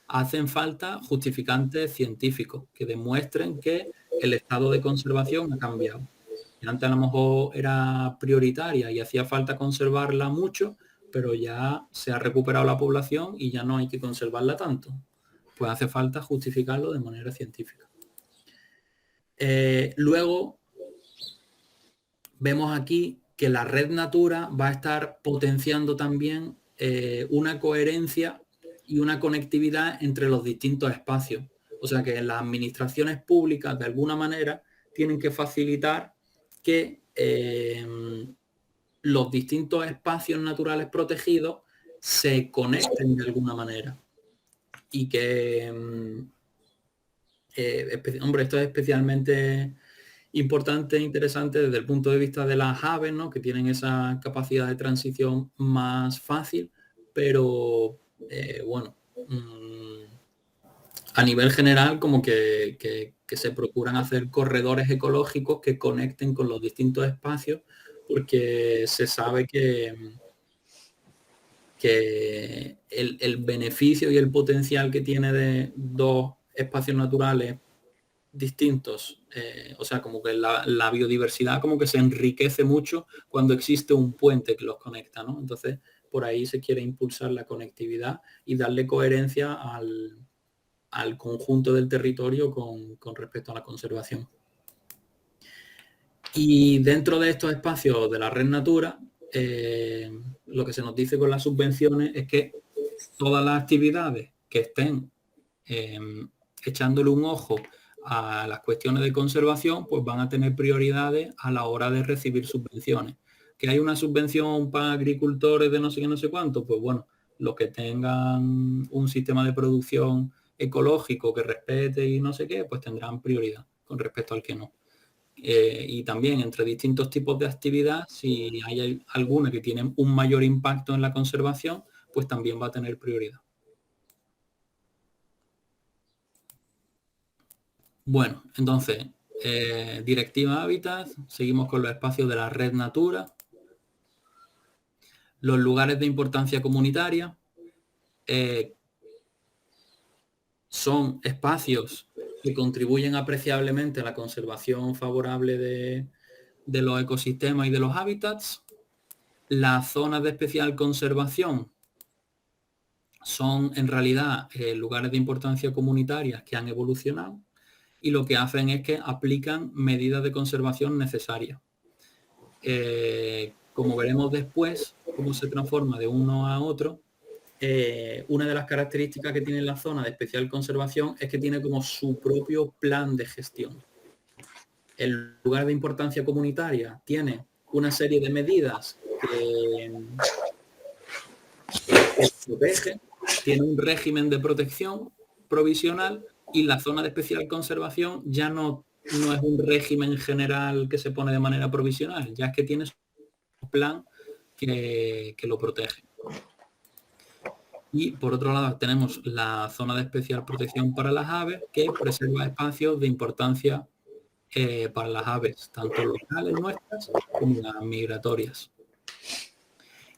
Speaker 1: hacen falta justificantes científicos que demuestren que el estado de conservación ha cambiado. Y antes a lo mejor era prioritaria y hacía falta conservarla mucho, pero ya se ha recuperado la población y ya no hay que conservarla tanto. Pues hace falta justificarlo de manera científica. Luego vemos aquí que la red Natura va a estar potenciando también una coherencia y una conectividad entre los distintos espacios. O sea que las administraciones públicas, de alguna manera, tienen que facilitar que los distintos espacios naturales protegidos se conecten de alguna manera. Y que, hombre, esto es especialmente importante e interesante desde el punto de vista de las aves, ¿no? Que tienen esa capacidad de transición más fácil, pero bueno, a nivel general, como que se procuran hacer corredores ecológicos que conecten con los distintos espacios, porque se sabe que el beneficio y el potencial que tiene de dos espacios naturales distintos, o sea, como que la biodiversidad como que se enriquece mucho cuando existe un puente que los conecta, ¿no? Entonces, por ahí se quiere impulsar la conectividad y darle coherencia al conjunto del territorio con respecto a la conservación. Y dentro de estos espacios de la red Natura, lo que se nos dice con las subvenciones es que todas las actividades que estén echándole un ojo a las cuestiones de conservación, pues van a tener prioridades a la hora de recibir subvenciones. Que hay una subvención para agricultores de no sé qué, no sé cuánto, pues bueno, los que tengan un sistema de producción ecológico que respete y no sé qué, pues tendrán prioridad con respecto al que no. Y también entre distintos tipos de actividad, si hay alguna que tiene un mayor impacto en la conservación, pues también va a tener prioridad. Bueno, entonces, Directiva Hábitat, seguimos con los espacios de la red Natura. Los lugares de importancia comunitaria son espacios que contribuyen apreciablemente a la conservación favorable de los ecosistemas y de los hábitats. Las zonas de especial conservación son en realidad lugares de importancia comunitaria que han evolucionado y lo que hacen es que aplican medidas de conservación necesarias. Como veremos después, cómo se transforma de uno a otro, una de las características que tiene la zona de especial conservación es que tiene como su propio plan de gestión. El lugar de importancia comunitaria tiene una serie de medidas que protege, tiene un régimen de protección provisional, y la zona de especial conservación ya no es un régimen general que se pone de manera provisional, ya es que tiene un plan que lo protege. Y por otro lado tenemos la zona de especial protección para las aves, que preserva espacios de importancia para las aves, tanto locales nuestras como las migratorias,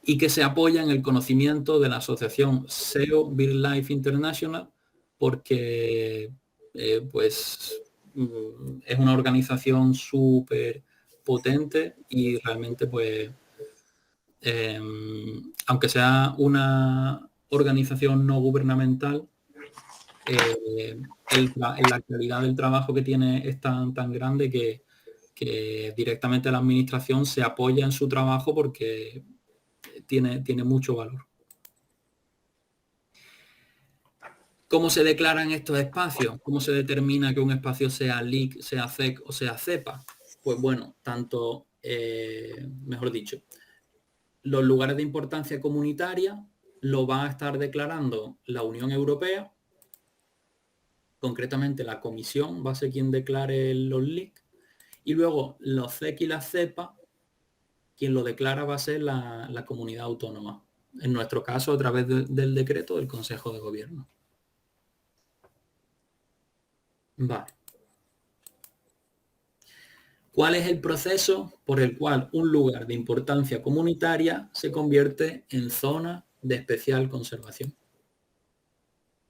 Speaker 1: y que se apoya en el conocimiento de la asociación SEO BirdLife International, porque pues es una organización súper potente y realmente pues aunque sea una organización no gubernamental, la calidad del trabajo que tiene es tan grande que directamente la administración se apoya en su trabajo porque tiene mucho valor. ¿Cómo se declaran estos espacios? ¿Cómo se determina que un espacio sea LIC, sea CEC o sea CEPA? Pues bueno, tanto, mejor dicho, los lugares de importancia comunitaria lo va a estar declarando la Unión Europea, concretamente la Comisión va a ser quien declare los LIC, y luego los CEC y la CEPA, quien lo declara va a ser la comunidad autónoma, en nuestro caso a través del decreto del Consejo de Gobierno. Vale. ¿Cuál es el proceso por el cual un lugar de importancia comunitaria se convierte en zona de especial conservación?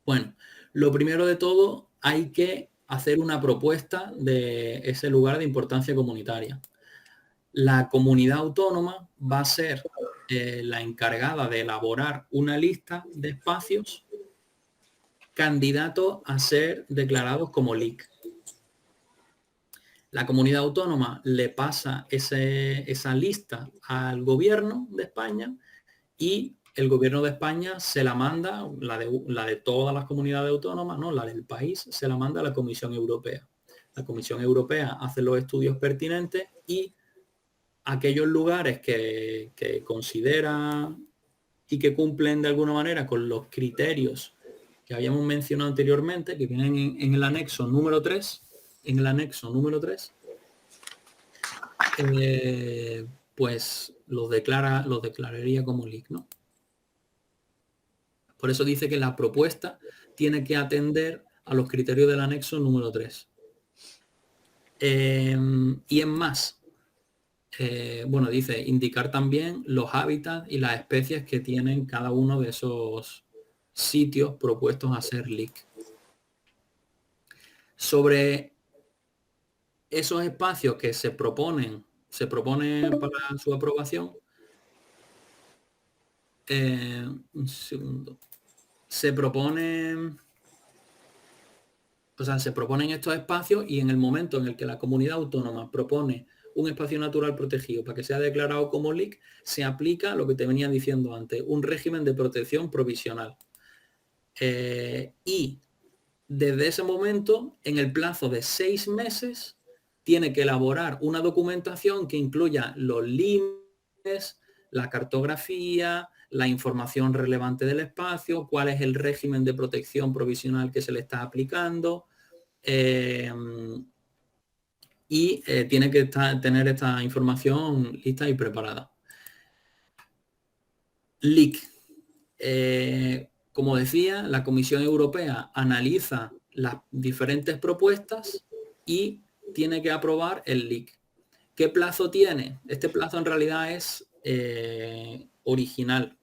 Speaker 1: Bueno, lo primero de todo, hay que hacer una propuesta de ese lugar de importancia comunitaria. La comunidad autónoma va a ser la encargada de elaborar una lista de espacios candidatos a ser declarados como LIC. La comunidad autónoma le pasa esa lista al gobierno de España, y el gobierno de España se la manda, la de todas las comunidades autónomas, ¿no? La del país, se la manda a la Comisión Europea. La Comisión Europea hace los estudios pertinentes y aquellos lugares que considera y que cumplen de alguna manera con los criterios que habíamos mencionado anteriormente, que vienen en el anexo número 3, pues los declararía como LIC, ¿no? Por eso dice que la propuesta tiene que atender a los criterios del anexo número 3. Y en más, bueno, dice indicar también los hábitats y las especies que tienen cada uno de esos sitios propuestos a ser LIC. Sobre esos espacios que se proponen para su aprobación, un segundo, se proponen estos espacios, y en el momento en el que la comunidad autónoma propone un espacio natural protegido para que sea declarado como LIC, se aplica lo que te venía diciendo antes, un régimen de protección provisional. Y desde ese momento, en el plazo de 6 meses, tiene que elaborar una documentación que incluya los límites, la cartografía, la información relevante del espacio, cuál es el régimen de protección provisional que se le está aplicando, y tiene que tener esta información lista y preparada. LIC. Como decía, la Comisión Europea analiza las diferentes propuestas y tiene que aprobar el LIC. ¿Qué plazo tiene? Este plazo en realidad es original.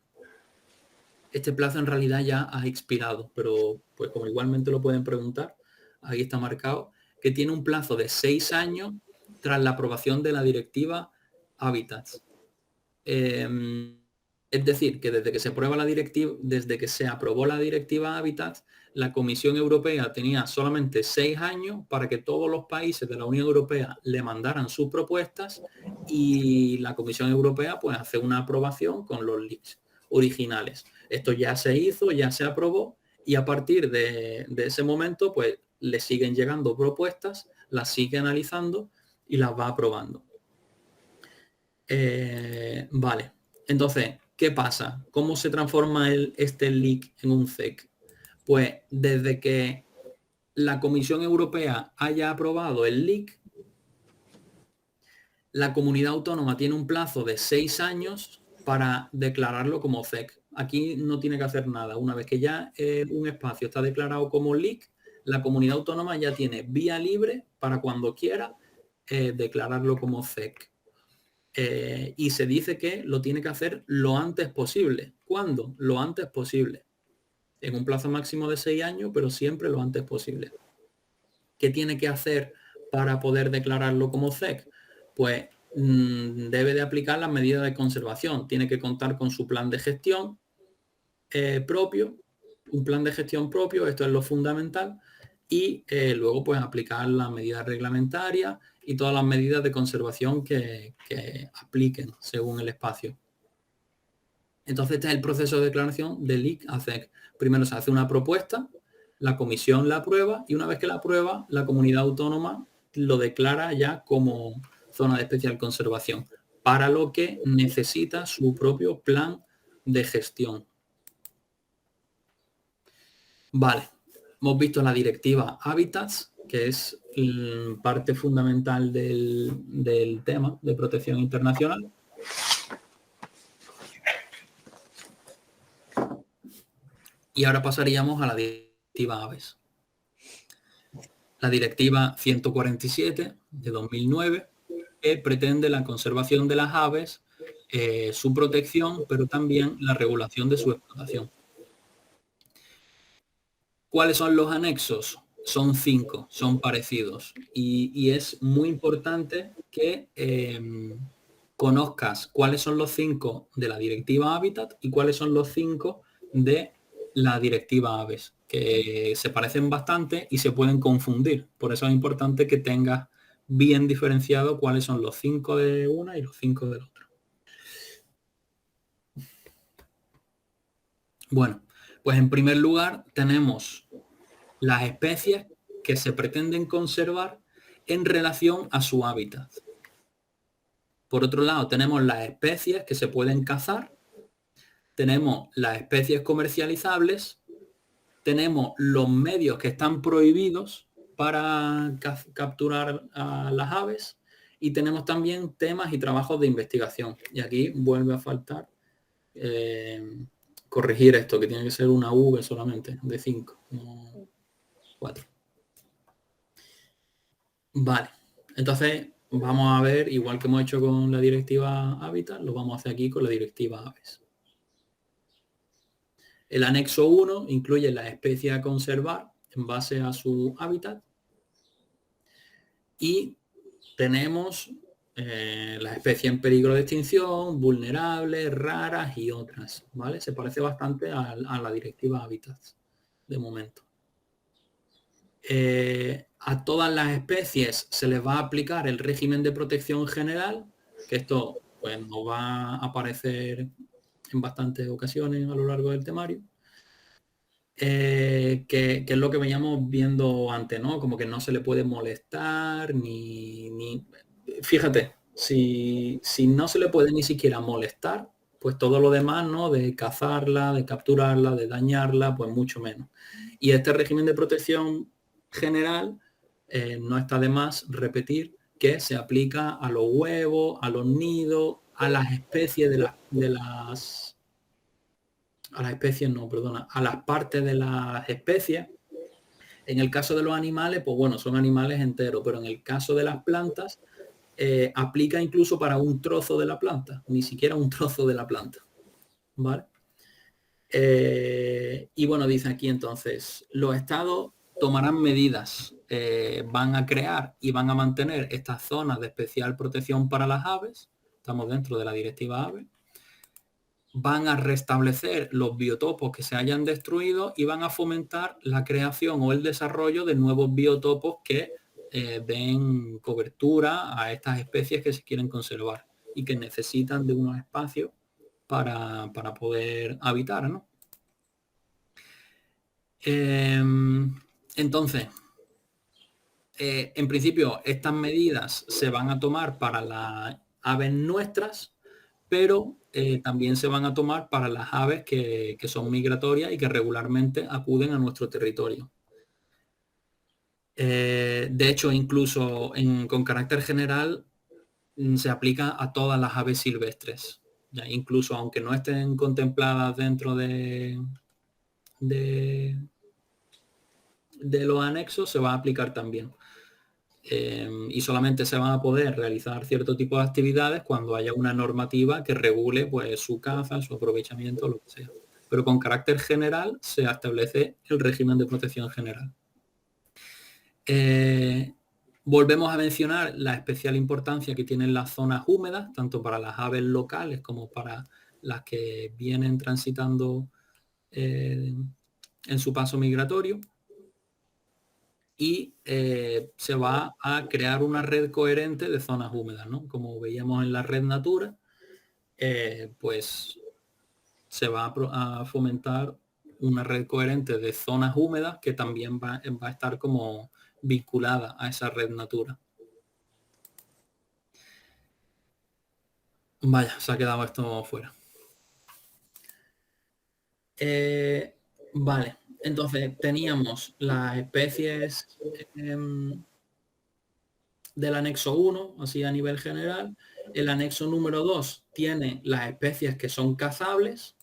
Speaker 1: Este plazo en realidad ya ha expirado, pero pues como igualmente lo pueden preguntar, ahí está marcado, que tiene un plazo de 6 años tras la aprobación de la directiva Hábitats. Es decir, que desde que se aprueba la directiva, desde que se aprobó la directiva Hábitats, la Comisión Europea tenía solamente 6 años para que todos los países de la Unión Europea le mandaran sus propuestas y la Comisión Europea pues hace una aprobación con los leaks originales. Esto ya se hizo, ya se aprobó y a partir de ese momento pues le siguen llegando propuestas, las sigue analizando y las va aprobando. Vale, entonces, ¿qué pasa? ¿Cómo se transforma este leak en un CEC? Pues desde que la Comisión Europea haya aprobado el leak, la comunidad autónoma tiene un plazo de 6 años para declararlo como CEC. Aquí no tiene que hacer nada. Una vez que ya un espacio está declarado como leak, la comunidad autónoma ya tiene vía libre para cuando quiera declararlo como CEC. Y se dice que lo tiene que hacer lo antes posible. ¿Cuándo? Lo antes posible. En un plazo máximo de 6 años, pero siempre lo antes posible. ¿Qué tiene que hacer para poder declararlo como CEC? Pues debe de aplicar las medidas de conservación. Tiene que contar con su plan de gestión propio, un plan de gestión propio, esto es lo fundamental, y luego pues aplicar las medidas reglamentarias y todas las medidas de conservación que apliquen según el espacio. Entonces este es el proceso de declaración de LEAK a CEC. Primero se hace una propuesta, la comisión la aprueba y una vez que la aprueba, la comunidad autónoma lo declara ya como zona de especial conservación, para lo que necesita su propio plan de gestión. Vale, hemos visto la directiva Hábitats, que es parte fundamental del tema de protección internacional. Y ahora pasaríamos a la directiva Aves. La directiva 147 de 2009, que pretende la conservación de las aves, su protección, pero también la regulación de su explotación. ¿Cuáles son los anexos? Son 5, son parecidos. Y es muy importante que conozcas cuáles son los 5 de la directiva Hábitat y cuáles son los 5 de la directiva Aves, que se parecen bastante y se pueden confundir. Por eso es importante que tengas bien diferenciado cuáles son los 5 de una y los 5 del otro. Bueno, pues en primer lugar tenemos las especies que se pretenden conservar en relación a su hábitat. Por otro lado, tenemos las especies que se pueden cazar, tenemos las especies comercializables, tenemos los medios que están prohibidos para capturar a las aves y tenemos también temas y trabajos de investigación. Y aquí vuelve a faltar corregir esto, que tiene que ser una V solamente, de 5, no 4. Vale, entonces vamos a ver, igual que hemos hecho con la directiva Hábitat, lo vamos a hacer aquí con la directiva Aves. El anexo 1 incluye las especies a conservar en base a su hábitat y tenemos las especies en peligro de extinción, vulnerables, raras y otras, ¿vale? Se parece bastante a la directiva Hábitats de momento. A todas las especies se les va a aplicar el régimen de protección general, que esto pues nos va a aparecer en bastantes ocasiones a lo largo del temario, que es lo que veníamos viendo antes, ¿no? Como que no se le puede molestar ni... Fíjate, si no se le puede ni siquiera molestar, pues todo lo demás, ¿no? De cazarla, de capturarla, de dañarla, pues mucho menos. Y este régimen de protección general, no está de más repetir que se aplica a los huevos, a los nidos, a las especies a las especies, no, perdona, a las partes de las especies. En el caso de los animales, pues bueno, son animales enteros, pero en el caso de las plantas, aplica incluso para un trozo de la planta, ni siquiera un trozo de la planta. ¿vale? Y bueno, dice aquí entonces, los estados tomarán medidas, van a crear y van a mantener estas zonas de especial protección para las aves, estamos dentro de la directiva AVE, van a restablecer los biotopos que se hayan destruido y van a fomentar la creación o el desarrollo de nuevos biotopos que den cobertura a estas especies que se quieren conservar y que necesitan de unos espacios para poder habitar, ¿no? Entonces, en principio, estas medidas se van a tomar para las aves nuestras, pero también se van a tomar para las aves que son migratorias y que regularmente acuden a nuestro territorio. De hecho, incluso con carácter general, se aplica a todas las aves silvestres. Ya, incluso aunque no estén contempladas dentro de los anexos, se va a aplicar también. Y solamente se van a poder realizar cierto tipo de actividades cuando haya una normativa que regule pues, su caza, su aprovechamiento, lo que sea. Pero con carácter general se establece el régimen de protección general. Volvemos a mencionar la especial importancia que tienen las zonas húmedas, tanto para las aves locales como para las que vienen transitando en su paso migratorio. Y se va a crear una red coherente de zonas húmedas, ¿no? Como veíamos en la red Natura, pues se va a fomentar una red coherente de zonas húmedas que también va a estar como vinculada a esa red Natura. Vaya, se ha quedado esto fuera. Vale, entonces teníamos las especies del anexo 1, así a nivel general. El anexo número 2 tiene las especies que son cazables.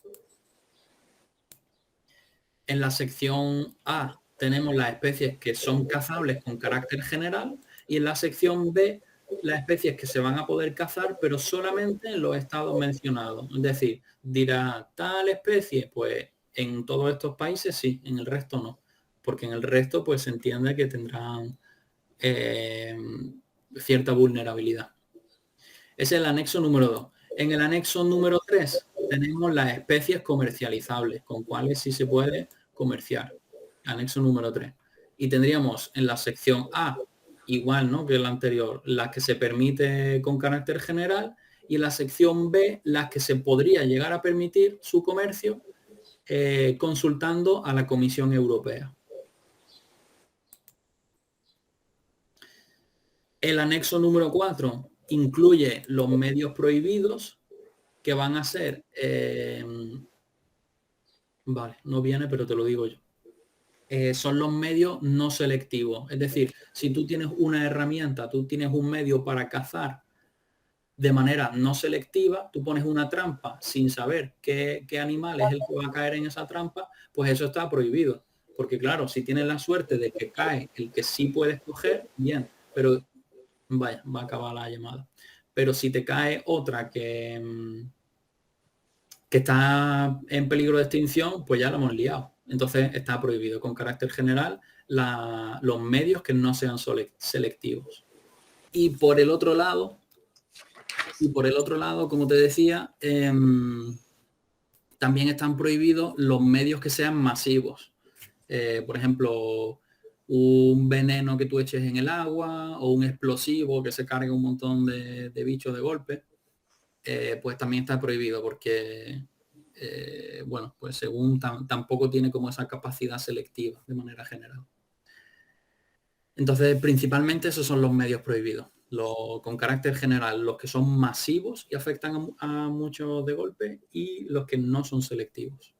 Speaker 1: En la sección A tenemos las especies que son cazables con carácter general y en la sección B las especies que se van a poder cazar, pero solamente en los estados mencionados. Es decir, dirá tal especie, pues en todos estos países sí, en el resto no, porque en el resto pues se entiende que tendrán cierta vulnerabilidad. Ese es el anexo número 2. En el anexo número 3 tenemos las especies comercializables, con cuales sí se puede comerciar. Anexo número 3. Y tendríamos en la sección A, igual ¿no? que el anterior, las que se permite con carácter general, y en la sección B, las que se podría llegar a permitir su comercio consultando a la Comisión Europea. El anexo número 4 incluye los medios prohibidos que van a ser... vale, no viene, pero te lo digo yo. Son los medios no selectivos. Es decir, si tú tienes una herramienta, tú tienes un medio para cazar de manera no selectiva, tú pones una trampa sin saber qué animal es el que va a caer en esa trampa, pues eso está prohibido. Porque claro, si tienes la suerte de que cae el que sí puedes coger, bien, pero vaya, va a acabar la llamada. Pero si te cae otra que está en peligro de extinción, pues ya lo hemos liado. Entonces está prohibido con carácter general los medios que no sean selectivos. Y por el otro lado, como te decía, también están prohibidos los medios que sean masivos. Por ejemplo, un veneno que tú eches en el agua o un explosivo que se cargue un montón de bichos de golpe, pues también está prohibido porque, bueno, pues según tampoco tiene como esa capacidad selectiva de manera general. Entonces, principalmente esos son los medios prohibidos. Con carácter general, los que son masivos y afectan a muchos de golpe y los que no son selectivos.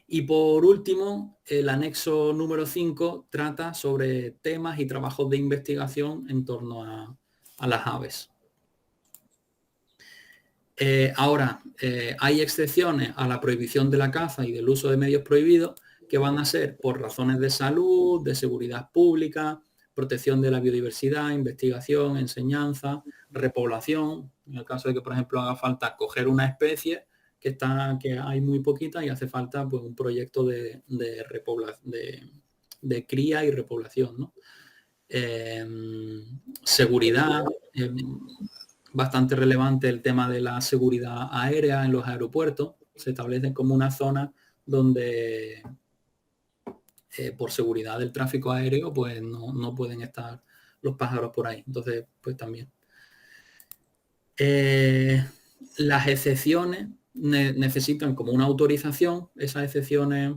Speaker 1: Y por último, el anexo número 5 trata sobre temas y trabajos de investigación en torno a las aves. Ahora, hay excepciones a la prohibición de la caza y del uso de medios prohibidos que van a ser por razones de salud, de seguridad pública, protección de la biodiversidad, investigación, enseñanza, repoblación, en el caso de que, por ejemplo, haga falta coger una especie que hay muy poquita y hace falta pues un proyecto de cría y repoblación, ¿no? Seguridad, bastante relevante el tema de la seguridad aérea en los aeropuertos. Se establece como una zona donde por seguridad del tráfico aéreo pues no pueden estar los pájaros por ahí. Entonces, pues también. Las excepciones necesitan como una autorización, esas excepciones,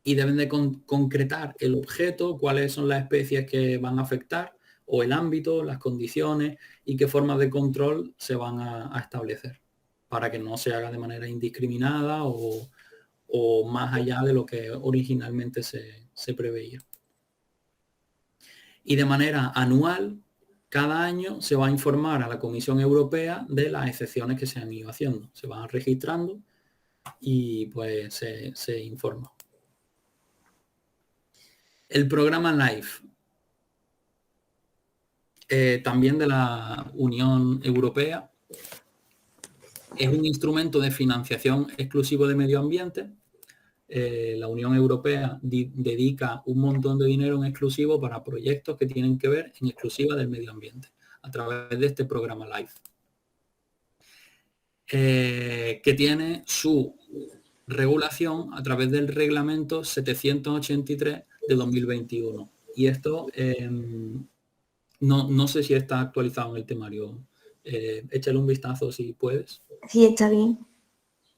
Speaker 1: y deben de concretar el objeto, cuáles son las especies que van a afectar, o el ámbito, las condiciones y qué formas de control se van a establecer para que no se haga de manera indiscriminada o más allá de lo que originalmente se preveía. Y de manera anual, cada año se va a informar a la Comisión Europea de las excepciones que se han ido haciendo. Se van registrando y pues se informa. El programa LIFE, también de la Unión Europea, es un instrumento de financiación exclusivo de medio ambiente. La Unión Europea dedica un montón de dinero en exclusivo para proyectos que tienen que ver en exclusiva del medio ambiente, a través de este programa LIFE, que tiene su regulación a través del reglamento 783 de 2021. Y esto no sé si está actualizado en el temario. Échale un vistazo si puedes.
Speaker 2: Sí, está bien.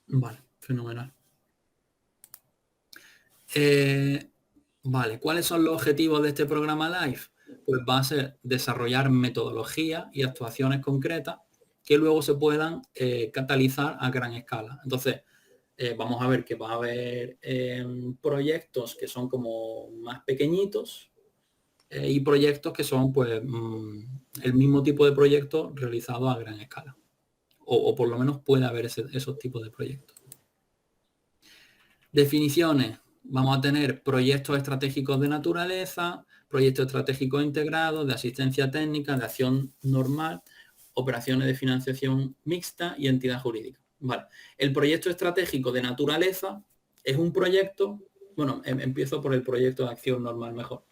Speaker 1: Vale, fenomenal. Vale, ¿cuáles son los objetivos de este programa LIFE? Pues va a ser desarrollar metodologías y actuaciones concretas que luego se puedan catalizar a gran escala. Entonces, vamos a ver que va a haber proyectos que son como más pequeñitos y proyectos que son pues el mismo tipo de proyecto realizado a gran escala. O por lo menos puede haber esos tipos de proyectos. Definiciones. Vamos a tener proyectos estratégicos de naturaleza, proyectos estratégicos integrados, de asistencia técnica, de acción normal, operaciones de financiación mixta y entidad jurídica. Vale. El proyecto estratégico de naturaleza es un proyecto, bueno, empiezo por el proyecto de acción normal mejor.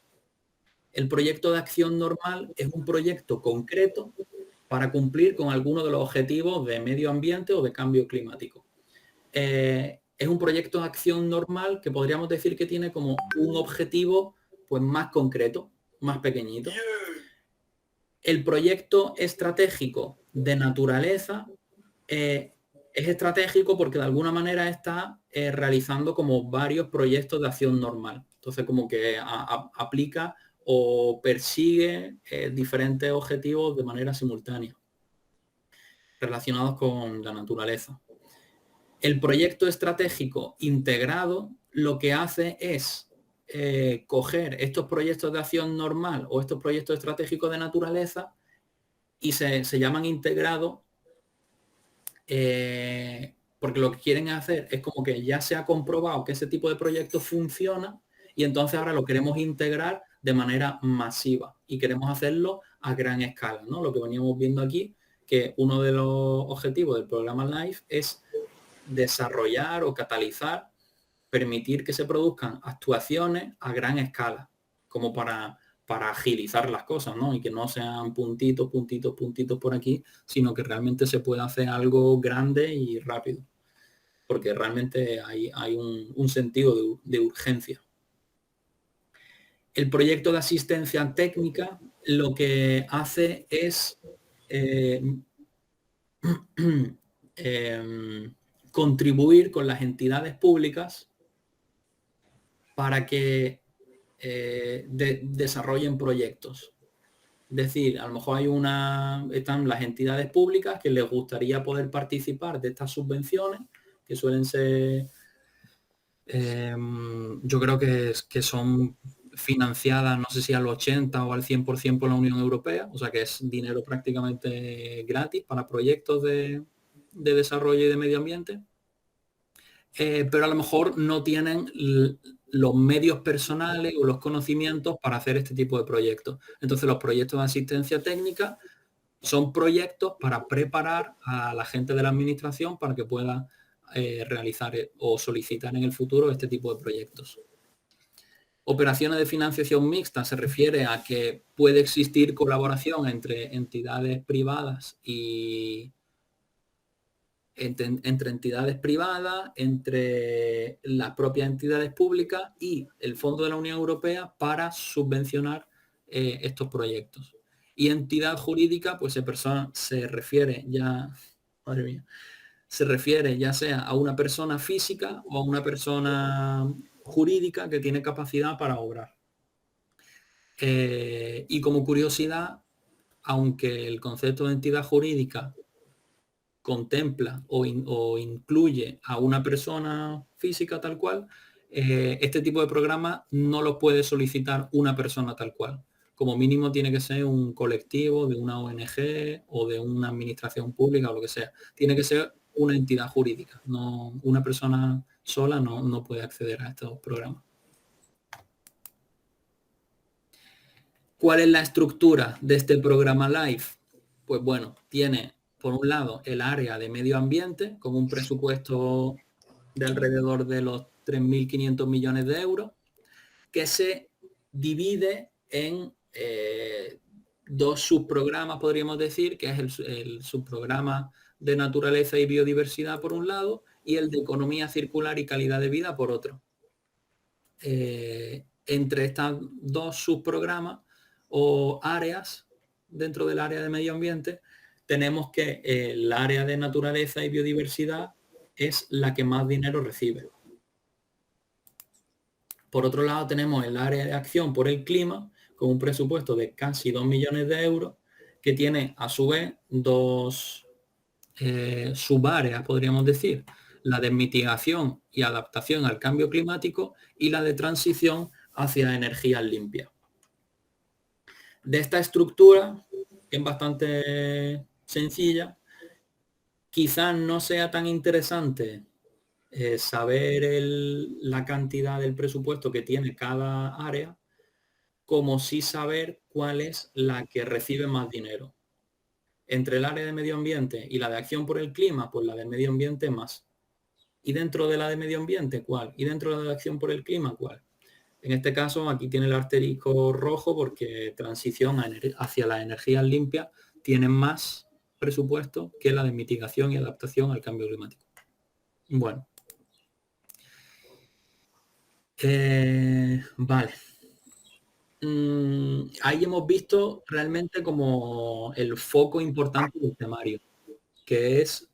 Speaker 1: El proyecto de acción normal es un proyecto concreto para cumplir con alguno de los objetivos de medio ambiente o de cambio climático. Es un proyecto de acción normal que podríamos decir que tiene como un objetivo pues más concreto, más pequeñito. El proyecto estratégico de naturaleza es estratégico porque de alguna manera está realizando como varios proyectos de acción normal. Entonces como que aplica o persigue diferentes objetivos de manera simultánea relacionados con la naturaleza. El proyecto estratégico integrado lo que hace es coger estos proyectos de acción normal o estos proyectos estratégicos de naturaleza y se llaman integrados porque lo que quieren hacer es como que ya se ha comprobado que ese tipo de proyecto funciona y entonces ahora lo queremos integrar de manera masiva y queremos hacerlo a gran escala, ¿no? Lo que veníamos viendo aquí, que uno de los objetivos del programa LIFE es desarrollar o catalizar, permitir que se produzcan actuaciones a gran escala, como para agilizar las cosas, ¿no? Y que no sean puntitos por aquí, sino que realmente se pueda hacer algo grande y rápido, porque realmente hay un sentido de urgencia. El proyecto de asistencia técnica lo que hace es contribuir con las entidades públicas para que desarrollen proyectos. Es decir, a lo mejor están las entidades públicas que les gustaría poder participar de estas subvenciones, que suelen ser, yo creo que son financiadas, no sé si al 80 o al 100% por la Unión Europea, o sea que es dinero prácticamente gratis para proyectos de desarrollo y de medio ambiente, pero a lo mejor no tienen los medios personales o los conocimientos para hacer este tipo de proyectos. Entonces los proyectos de asistencia técnica son proyectos para preparar a la gente de la administración para que pueda realizar o solicitar en el futuro este tipo de proyectos. Operaciones de financiación mixta se refiere a que puede existir colaboración entre entidades privadas y entre entidades privadas, entre las propias entidades públicas y el Fondo de la Unión Europea para subvencionar estos proyectos. Y entidad jurídica, pues se refiere ya, madre mía, se refiere ya sea a una persona física o a una persona jurídica que tiene capacidad para obrar. Y como curiosidad, aunque el concepto de entidad jurídica contempla o incluye a una persona física tal cual, este tipo de programa no lo puede solicitar una persona tal cual. Como mínimo tiene que ser un colectivo de una ONG o de una administración pública o lo que sea. Tiene que ser una entidad jurídica. No, una persona sola no puede acceder a estos programas. ¿Cuál es la estructura de este programa LIFE? Pues bueno, tiene por un lado el área de medio ambiente con un presupuesto de alrededor de los 3.500 millones de euros, que se divide en dos subprogramas, podríamos decir, que es el subprograma de naturaleza y biodiversidad por un lado y el de economía circular y calidad de vida por otro. Entre estas dos subprogramas o áreas dentro del área de medio ambiente, tenemos que el área de naturaleza y biodiversidad es la que más dinero recibe. Por otro lado, tenemos el área de acción por el clima, con un presupuesto de casi 2 millones de euros, que tiene a su vez dos subáreas, podríamos decir, la de mitigación y adaptación al cambio climático y la de transición hacia energías limpias. De esta estructura, que es bastante sencilla, quizás no sea tan interesante saber la cantidad del presupuesto que tiene cada área, como sí saber cuál es la que recibe más dinero. Entre el área de medio ambiente y la de acción por el clima, pues la del medio ambiente más. Y dentro de la de medio ambiente, ¿cuál? Y dentro de la de acción por el clima, ¿cuál? En este caso, aquí tiene el asterisco rojo porque transición hacia las energías limpias tiene más presupuesto que la de mitigación y adaptación al cambio climático. Bueno. Vale. Ahí hemos visto realmente como el foco importante del temario, que es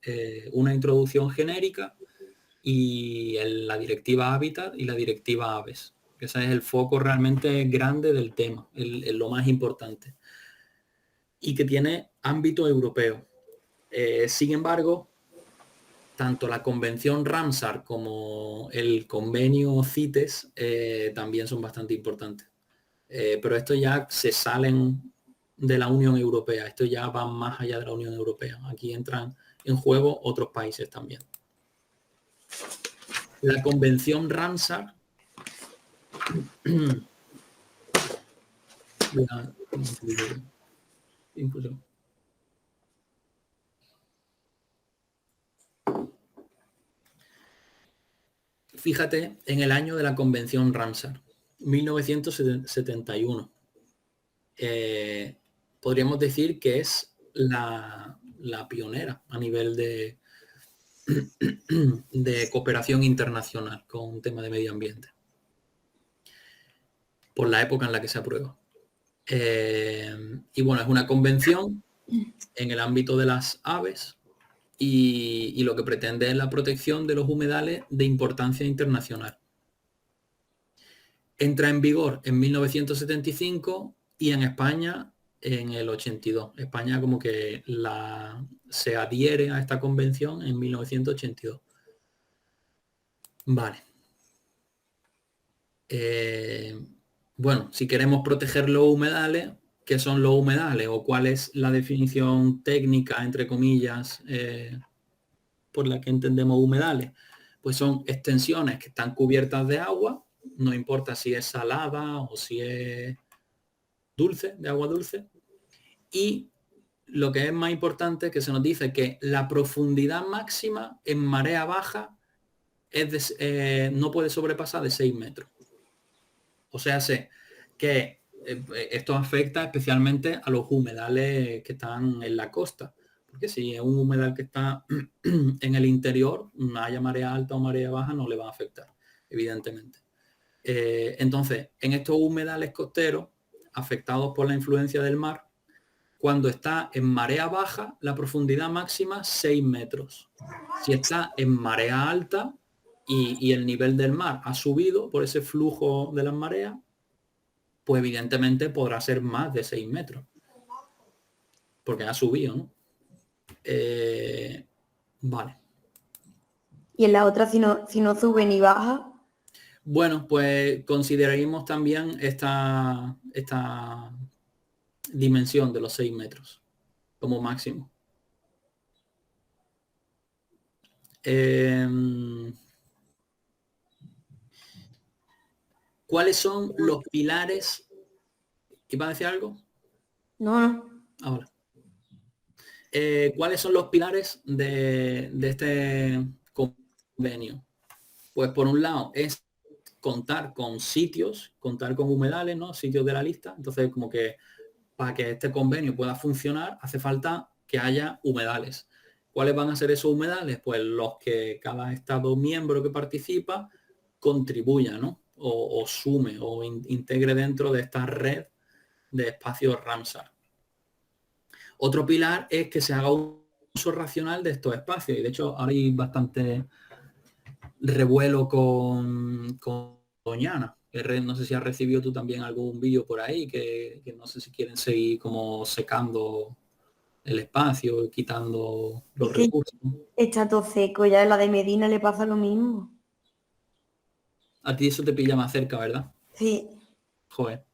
Speaker 1: una introducción genérica y la directiva Hábitat y la directiva Aves. Ese es el foco realmente grande del tema, lo más importante. Y que tiene ámbito europeo. Sin embargo, tanto la convención Ramsar como el convenio CITES también son bastante importantes. Pero esto ya se salen de la Unión Europea, esto ya va más allá de la Unión Europea. Aquí entran en juego otros países también. La convención Ramsar fíjate en el año de la convención Ramsar, 1971. Podríamos decir que es la pionera a nivel de cooperación internacional con un tema de medio ambiente, por la época en la que se aprueba. Y bueno, es una convención en el ámbito de las aves y lo que pretende es la protección de los humedales de importancia internacional. Entra en vigor en 1975 y en España en el 82. España como que se adhiere a esta convención en 1982. Vale. Bueno, si queremos proteger los humedales, ¿qué son los humedales? ¿O cuál es la definición técnica, entre comillas, por la que entendemos humedales? Pues son extensiones que están cubiertas de agua, no importa si es salada o si es dulce, de agua dulce, y lo que es más importante es que se nos dice que la profundidad máxima en marea baja no puede sobrepasar de 6 metros. O sea, sé que esto afecta especialmente a los humedales que están en la costa. Porque si es un humedal que está en el interior, haya marea alta o marea baja, no le va a afectar, evidentemente. Entonces, en estos humedales costeros, afectados por la influencia del mar, cuando está en marea baja, la profundidad máxima 6 metros. Si está en marea alta y el nivel del mar ha subido por ese flujo de las mareas, pues evidentemente podrá ser más de 6 metros. Porque ha subido, ¿no? Vale.
Speaker 2: Y en la otra, si no sube ni baja.
Speaker 1: Bueno, pues consideraremos también esta dimensión de los 6 metros como máximo. ¿Cuáles son los pilares? ¿Iba a decir algo?
Speaker 2: No.
Speaker 1: Ahora. ¿Cuáles son los pilares de este convenio? Pues por un lado es contar con sitios, contar con humedales, ¿no? Sitios de la lista. Entonces, como que para que este convenio pueda funcionar, hace falta que haya humedales. ¿Cuáles van a ser esos humedales? Pues los que cada Estado miembro que participa contribuya, ¿no? O sume o integre dentro de esta red de espacios Ramsar. Otro pilar es que se haga un uso racional de estos espacios. Y de hecho, ahora hay bastante revuelo con Doñana. No sé si has recibido tú también algún vídeo por ahí, que no sé si quieren seguir como secando el espacio, quitando los recursos.
Speaker 2: Está todo seco, ya en la de Medina le pasa lo mismo.
Speaker 1: A ti eso te pilla más cerca, ¿verdad?
Speaker 2: Sí.
Speaker 1: Joder.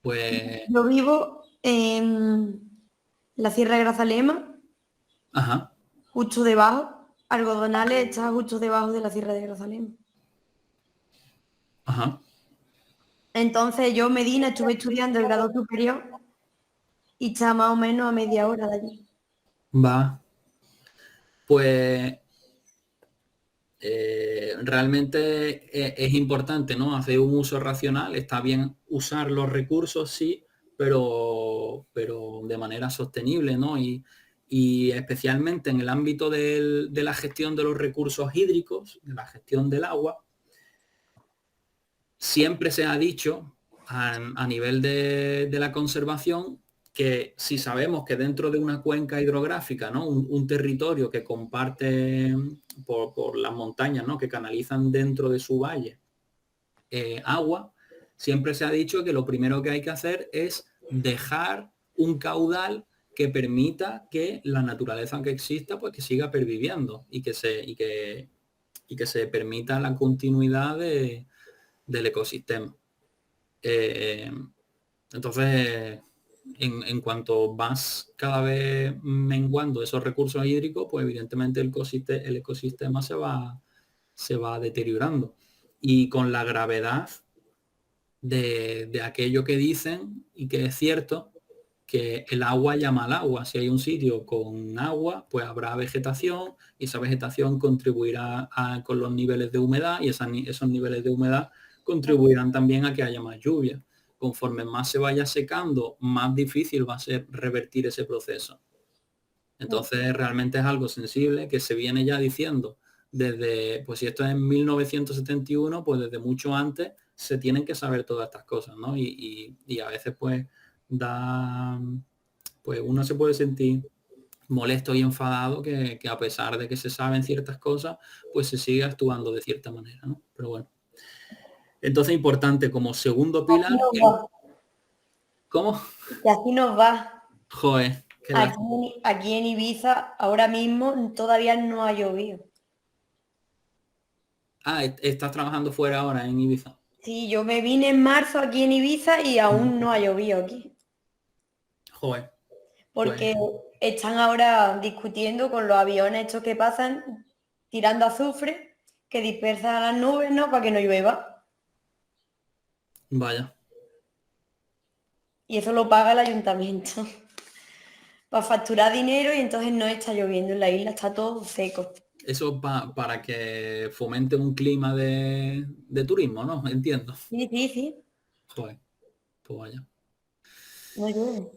Speaker 1: Pues...
Speaker 2: Yo vivo en la Sierra de Grazalema,
Speaker 1: Ajá.
Speaker 2: justo debajo. Algodonales está justo debajo de la Sierra de Grazalema.
Speaker 1: Ajá.
Speaker 2: Entonces yo, Medina, estuve estudiando el grado superior y está más o menos a media hora de allí.
Speaker 1: Va. Pues realmente es importante, ¿no? Hacer un uso racional, está bien usar los recursos, sí, pero de manera sostenible, ¿no? Y especialmente en el ámbito de la gestión de los recursos hídricos, de la gestión del agua, siempre se ha dicho a nivel de la conservación que si sabemos que dentro de una cuenca hidrográfica, ¿no? Un territorio que comparte por las montañas, ¿no? Que canalizan dentro de su valle agua, siempre se ha dicho que lo primero que hay que hacer es dejar un caudal que permita que la naturaleza que exista, pues que siga perviviendo y que se permita la continuidad del ecosistema. Entonces, en cuanto vas cada vez menguando esos recursos hídricos, pues evidentemente el ecosistema se va deteriorando. Y con la gravedad de aquello que dicen y que es cierto, que el agua llama al agua. Si hay un sitio con agua, pues habrá vegetación y esa vegetación contribuirá con los niveles de humedad y esos niveles de humedad contribuirán también a que haya más lluvia. Conforme más se vaya secando, más difícil va a ser revertir ese proceso. Entonces realmente es algo sensible que se viene ya diciendo desde, pues si esto es en 1971, pues desde mucho antes se tienen que saber todas estas cosas, ¿no? Y a veces pues pues uno se puede sentir molesto y enfadado que a pesar de que se saben ciertas cosas, pues se sigue actuando de cierta manera, ¿no? Pero bueno. Entonces importante como segundo pilar. ¿Cómo?
Speaker 2: Y así nos va.
Speaker 1: Joder, qué lástima.
Speaker 2: Aquí en Ibiza ahora mismo todavía no ha llovido.
Speaker 1: Ah, estás trabajando fuera ahora en Ibiza.
Speaker 2: Sí, yo me vine en marzo aquí en Ibiza y aún no ha llovido aquí.
Speaker 1: Joder, pues
Speaker 2: Porque están ahora discutiendo con los aviones estos que pasan tirando azufre que dispersan las nubes, ¿no? Para que no llueva.
Speaker 1: vaya.
Speaker 2: Y eso lo paga el ayuntamiento. para facturar dinero y entonces no está lloviendo en la isla, está todo seco.
Speaker 1: Eso para que fomente un clima de turismo, ¿no? Entiendo.
Speaker 2: Sí, sí, sí,
Speaker 1: Joder, pues vaya.
Speaker 2: no llueve.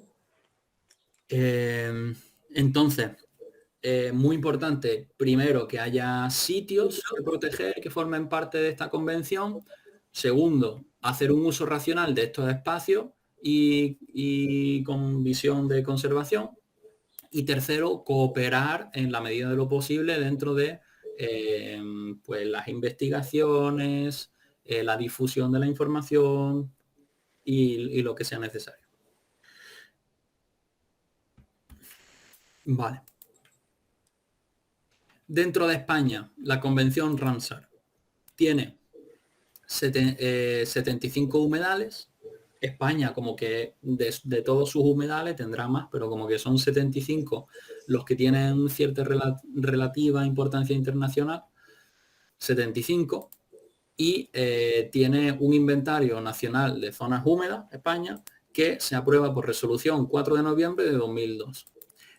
Speaker 1: Entonces, muy importante, primero, que haya sitios que proteger que formen parte de esta convención. Segundo, hacer un uso racional de estos espacios y con visión de conservación. Y tercero, cooperar en la medida de lo posible dentro de pues las investigaciones, la difusión de la información y lo que sea necesario. Vale. Dentro de España, la Convención Ramsar tiene 75 humedales. España, como que de todos sus humedales tendrá más, pero como que son 75 los que tienen cierta relativa importancia internacional, 75, y tiene un inventario nacional de zonas húmedas, España, que se aprueba por resolución 4 de noviembre de 2002.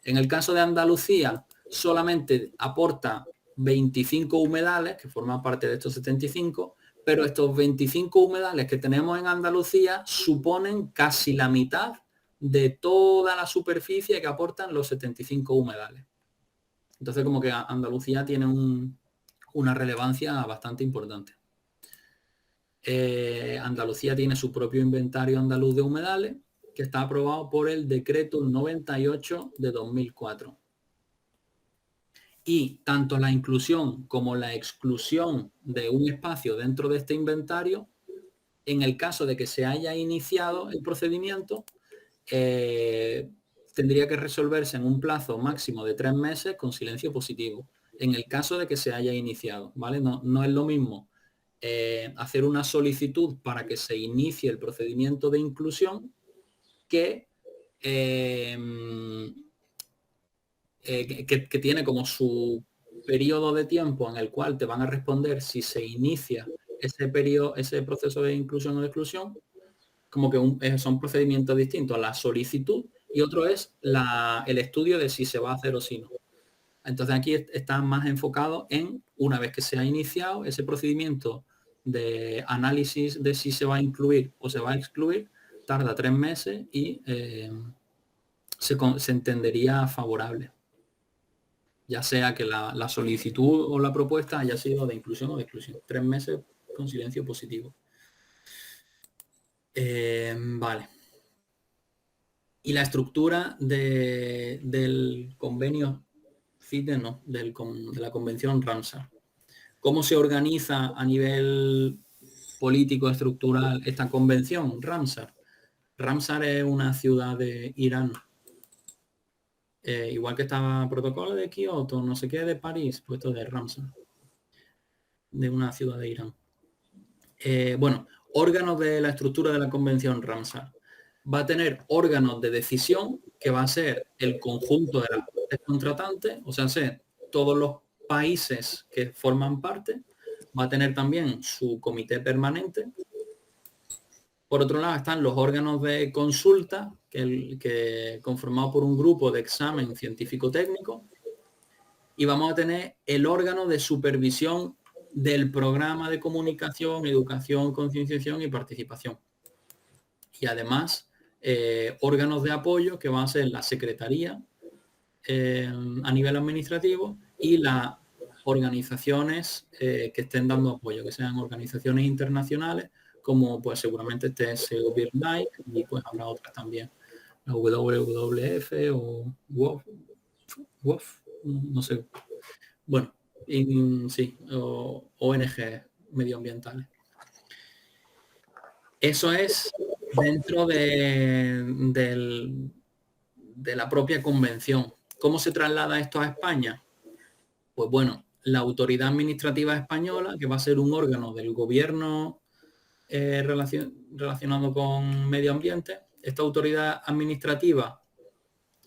Speaker 1: En el caso de Andalucía, solamente aporta 25 humedales, que forman parte de estos 75, pero estos 25 humedales que tenemos en Andalucía suponen casi la mitad de toda la superficie que aportan los 75 humedales. Entonces, como que Andalucía tiene una relevancia bastante importante. Andalucía tiene su propio inventario andaluz de humedales, que está aprobado por el decreto 98 de 2004. Y tanto la inclusión como la exclusión de un espacio dentro de este inventario, en el caso de que se haya iniciado el procedimiento, tendría que resolverse en un plazo máximo de 3 meses con silencio positivo, en el caso de que se haya iniciado, ¿vale? No es lo mismo hacer una solicitud para que se inicie el procedimiento de inclusión que que tiene como su periodo de tiempo en el cual te van a responder si se inicia ese periodo, ese proceso de inclusión o de exclusión, como que son procedimientos distintos. La solicitud y otro es el estudio de si se va a hacer o si no. Entonces aquí está más enfocado en, una vez que se ha iniciado ese procedimiento de análisis de si se va a incluir o se va a excluir, tarda 3 meses y se entendería favorable, ya sea que la solicitud o la propuesta haya sido de inclusión o de exclusión. 3 meses con silencio positivo. Vale. Y la estructura del convenio CITES, no, de la convención Ramsar. ¿Cómo se organiza a nivel político estructural esta convención Ramsar? Ramsar es una ciudad de Irán. Igual que estaba protocolo de Kioto, no sé qué, de París, puesto de Ramsar, de una ciudad de Irán. Bueno, órganos de la estructura de la convención Ramsar. Va a tener órganos de decisión, que va a ser el conjunto de las partes contratantes, o sea, todos los países que forman parte. Va a tener también su comité permanente. Por otro lado están los órganos de consulta, que conformado por un grupo de examen científico-técnico. Y vamos a tener el órgano de supervisión del programa de comunicación, educación, concienciación y participación. Y además, órganos de apoyo que van a ser la secretaría a nivel administrativo y las organizaciones que estén dando apoyo, que sean organizaciones internacionales, como pues seguramente este Gobierno Like, y pues habrá otras también, la WWF o WOF, no sé. Bueno, sí, ONG medioambientales. Eso es dentro de la propia convención. ¿Cómo se traslada esto a España? Pues bueno, la autoridad administrativa española, que va a ser un órgano del gobierno relacionado con medio ambiente, esta autoridad administrativa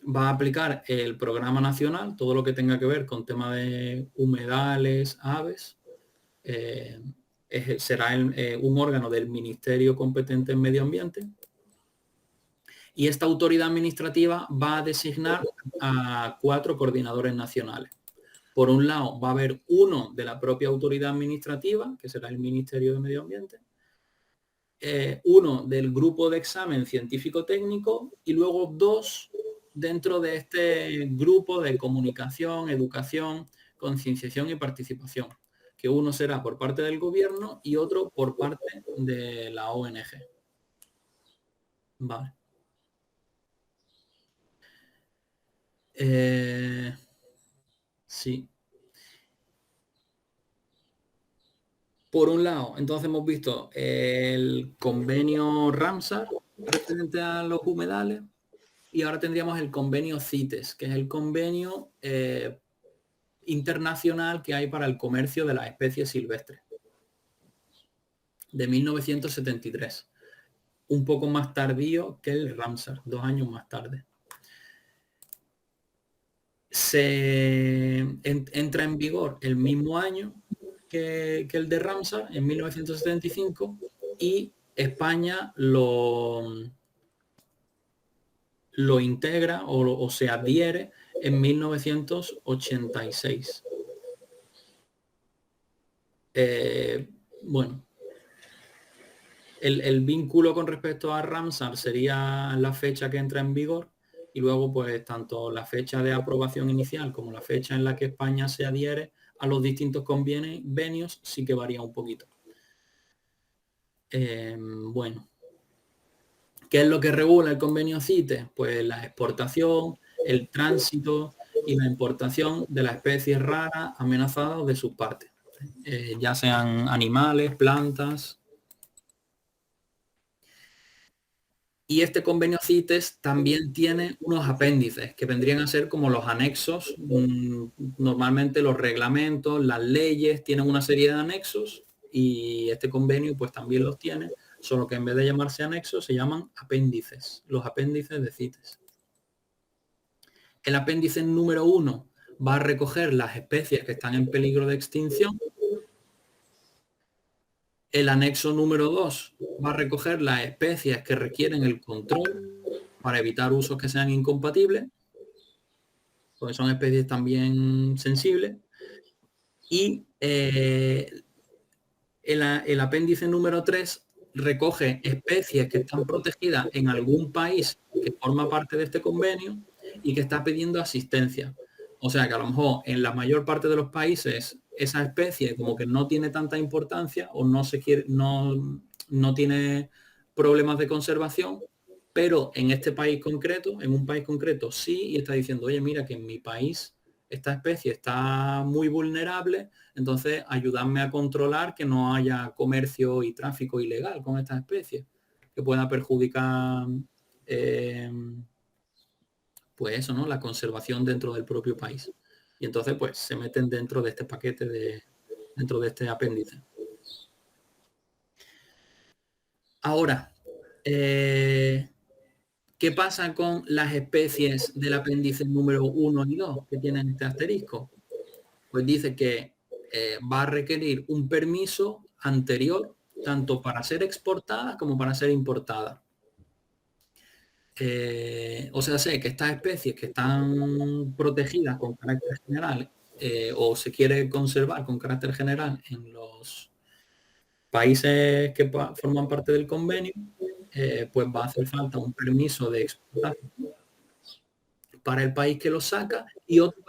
Speaker 1: va a aplicar el programa nacional, todo lo que tenga que ver con tema de humedales, aves. Será un órgano del Ministerio competente en medio ambiente. Y esta autoridad administrativa va a designar a 4 coordinadores nacionales. Por un lado, va a haber uno de la propia autoridad administrativa, que será el Ministerio de Medio Ambiente, uno del grupo de examen científico-técnico y luego 2 dentro de este grupo de comunicación, educación, concienciación y participación, que uno será por parte del gobierno y otro por parte de la ONG. Vale. Sí. Por un lado, entonces hemos visto el convenio Ramsar referente a los humedales y ahora tendríamos el convenio CITES, que es el convenio internacional que hay para el comercio de las especies silvestres, de 1973, un poco más tardío que el Ramsar, 2 años más tarde. Entra en vigor el mismo año que el de Ramsar, en 1975, y España lo integra o se adhiere en 1986. Bueno, el vínculo con respecto a Ramsar sería la fecha que entra en vigor y luego pues tanto la fecha de aprobación inicial como la fecha en la que España se adhiere a los distintos convenios sí que varía un poquito. Bueno, ¿qué es lo que regula el convenio CITES? Pues la exportación, el tránsito y la importación de las especies raras amenazadas de sus partes, ya sean animales, plantas. Y este convenio CITES también tiene unos apéndices que vendrían a ser como los anexos. Normalmente los reglamentos, las leyes tienen una serie de anexos y este convenio pues también los tiene, solo que en vez de llamarse anexos se llaman apéndices, los apéndices de CITES. El apéndice número 1 va a recoger las especies que están en peligro de extinción. El anexo número 2 va a recoger las especies que requieren el control para evitar usos que sean incompatibles, porque son especies también sensibles. Y el apéndice número 3 recoge especies que están protegidas en algún país que forma parte de este convenio y que está pidiendo asistencia. O sea que a lo mejor en la mayor parte de los países esa especie como que no tiene tanta importancia o no tiene problemas de conservación, pero en este país concreto, en un país concreto sí, y está diciendo, oye, mira que en mi país esta especie está muy vulnerable, entonces ayudadme a controlar que no haya comercio y tráfico ilegal con estas especies, que pueda perjudicar pues eso, ¿no? La conservación dentro del propio país. Y entonces pues se meten dentro de este paquete, dentro de este apéndice. Ahora, ¿qué pasa con las especies del apéndice número 1 y 2 que tienen este asterisco? Pues dice que va a requerir un permiso anterior tanto para ser exportada como para ser importada. O sea, sé que estas especies que están protegidas con carácter general o se quiere conservar con carácter general en los países que forman parte del convenio, pues va a hacer falta un permiso de exportación para el país que lo saca y otro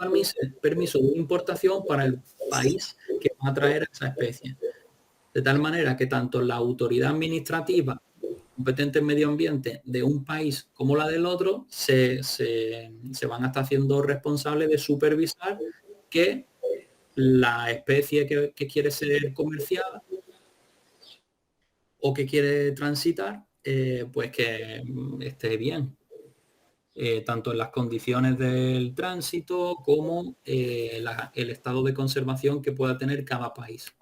Speaker 1: permiso de importación para el país que va a traer esa especie. De tal manera que tanto la autoridad administrativa competente en medio ambiente de un país como la del otro se van a estar haciendo responsables de supervisar que la especie que quiere ser comerciada o que quiere transitar, pues que esté bien. Tanto en las condiciones del tránsito como el estado de conservación que pueda tener cada país.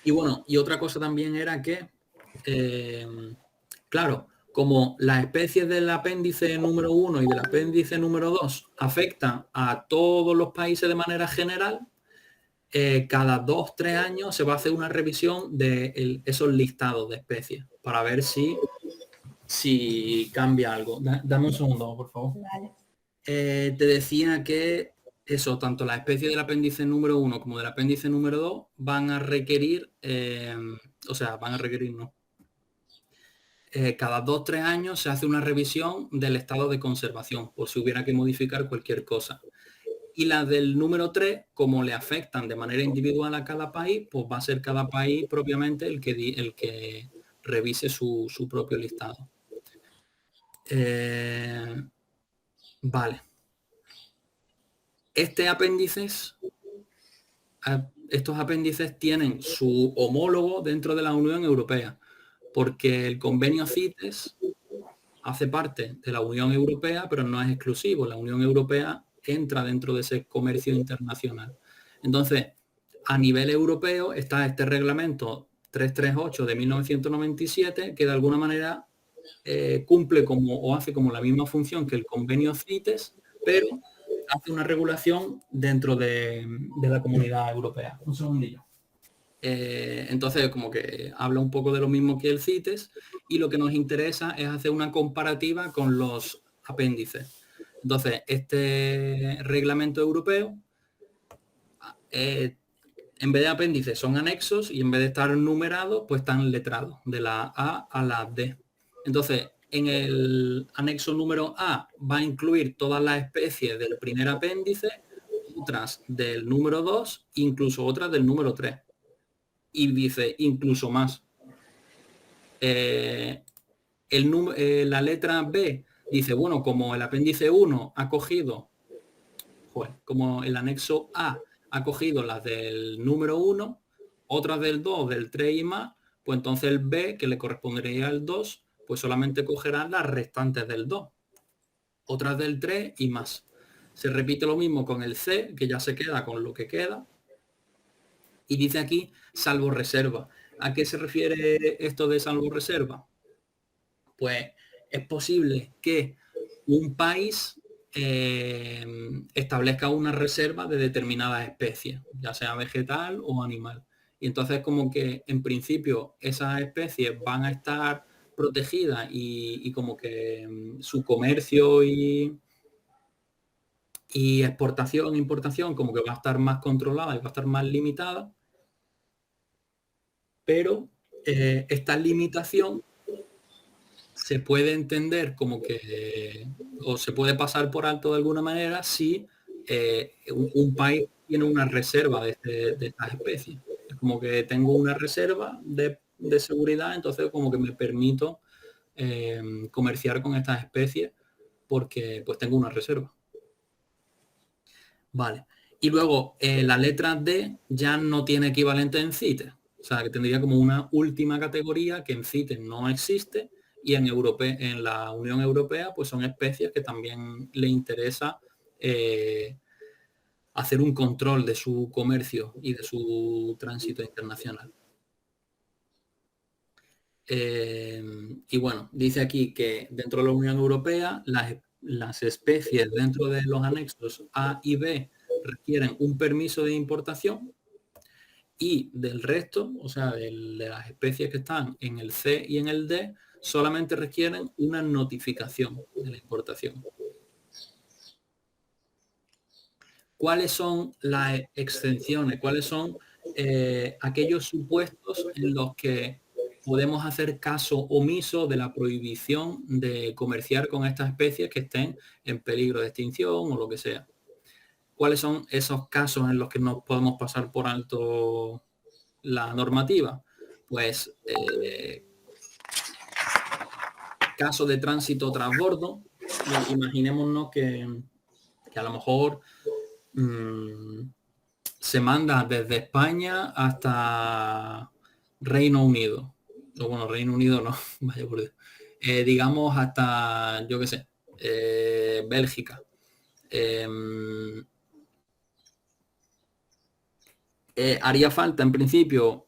Speaker 1: Y bueno, y otra cosa también era que, claro, como las especies del apéndice número 1 y del apéndice número 2 afectan a todos los países de manera general, cada 2-3 años se va a hacer una revisión de esos listados de especies para ver si cambia algo. Dame un segundo, por favor.
Speaker 2: Vale.
Speaker 1: Te decía que eso, tanto la especie del apéndice número 1 como del apéndice número 2 van a requerir, no. Cada 2-3 años se hace una revisión del estado de conservación, por si hubiera que modificar cualquier cosa. Y la del número 3, como le afectan de manera individual a cada país, pues va a ser cada país propiamente el que revise su propio listado. Vale. Estos apéndices tienen su homólogo dentro de la Unión Europea, porque el convenio CITES hace parte de la Unión Europea, pero no es exclusivo. La Unión Europea entra dentro de ese comercio internacional. Entonces, a nivel europeo está este reglamento 338 de 1997, que de alguna manera cumple o hace como la misma función que el convenio CITES, pero hace una regulación dentro de la comunidad europea. Un segundillo. Entonces, como que habla un poco de lo mismo que el CITES, y lo que nos interesa es hacer una comparativa con los apéndices. Entonces, este reglamento europeo, en vez de apéndices son anexos, y en vez de estar numerados, pues están letrados, de la A a la D. Entonces, en el anexo número A va a incluir todas las especies del primer apéndice, otras del número 2, incluso otras del número 3. Y dice incluso más. La letra B dice, bueno, como el apéndice 1 ha cogido, como el anexo A ha cogido las del número 1, otras del 2, del 3 y más, pues entonces el B, que le correspondería al 2, pues solamente cogerá las restantes del 2, otras del 3 y más. Se repite lo mismo con el C, que ya se queda con lo que queda. Y dice aquí, salvo reserva. ¿A qué se refiere esto de salvo reserva? Pues es posible que un país establezca una reserva de determinadas especies, ya sea vegetal o animal. Y entonces como que en principio esas especies van a estar protegidas y como que su comercio y exportación, importación, como que va a estar más controlada y va a estar más limitada. Pero esta limitación se puede entender como que, o se puede pasar por alto de alguna manera si un país tiene una reserva de estas especies. Es como que tengo una reserva de seguridad, entonces como que me permito comerciar con estas especies porque pues tengo una reserva. Vale. Y luego la letra D ya no tiene equivalente en CITES. O sea, que tendría como una última categoría que en CITES no existe, y en la Unión Europea pues son especies que también le interesa hacer un control de su comercio y de su tránsito internacional. Y bueno, dice aquí que dentro de la Unión Europea las especies dentro de los anexos A y B requieren un permiso de importación, y del resto, o sea, de las especies que están en el C y en el D, solamente requieren una notificación de la importación. ¿Cuáles son las exenciones? ¿Cuáles son aquellos supuestos en los que podemos hacer caso omiso de la prohibición de comerciar con estas especies que estén en peligro de extinción o lo que sea? ¿Cuáles son esos casos en los que no podemos pasar por alto la normativa? Pues caso de tránsito transbordo. Imaginémonos que a lo mejor se manda desde España hasta Reino Unido. O bueno, Reino Unido no, vaya por Dios. Digamos hasta, yo qué sé, Bélgica. Haría falta en principio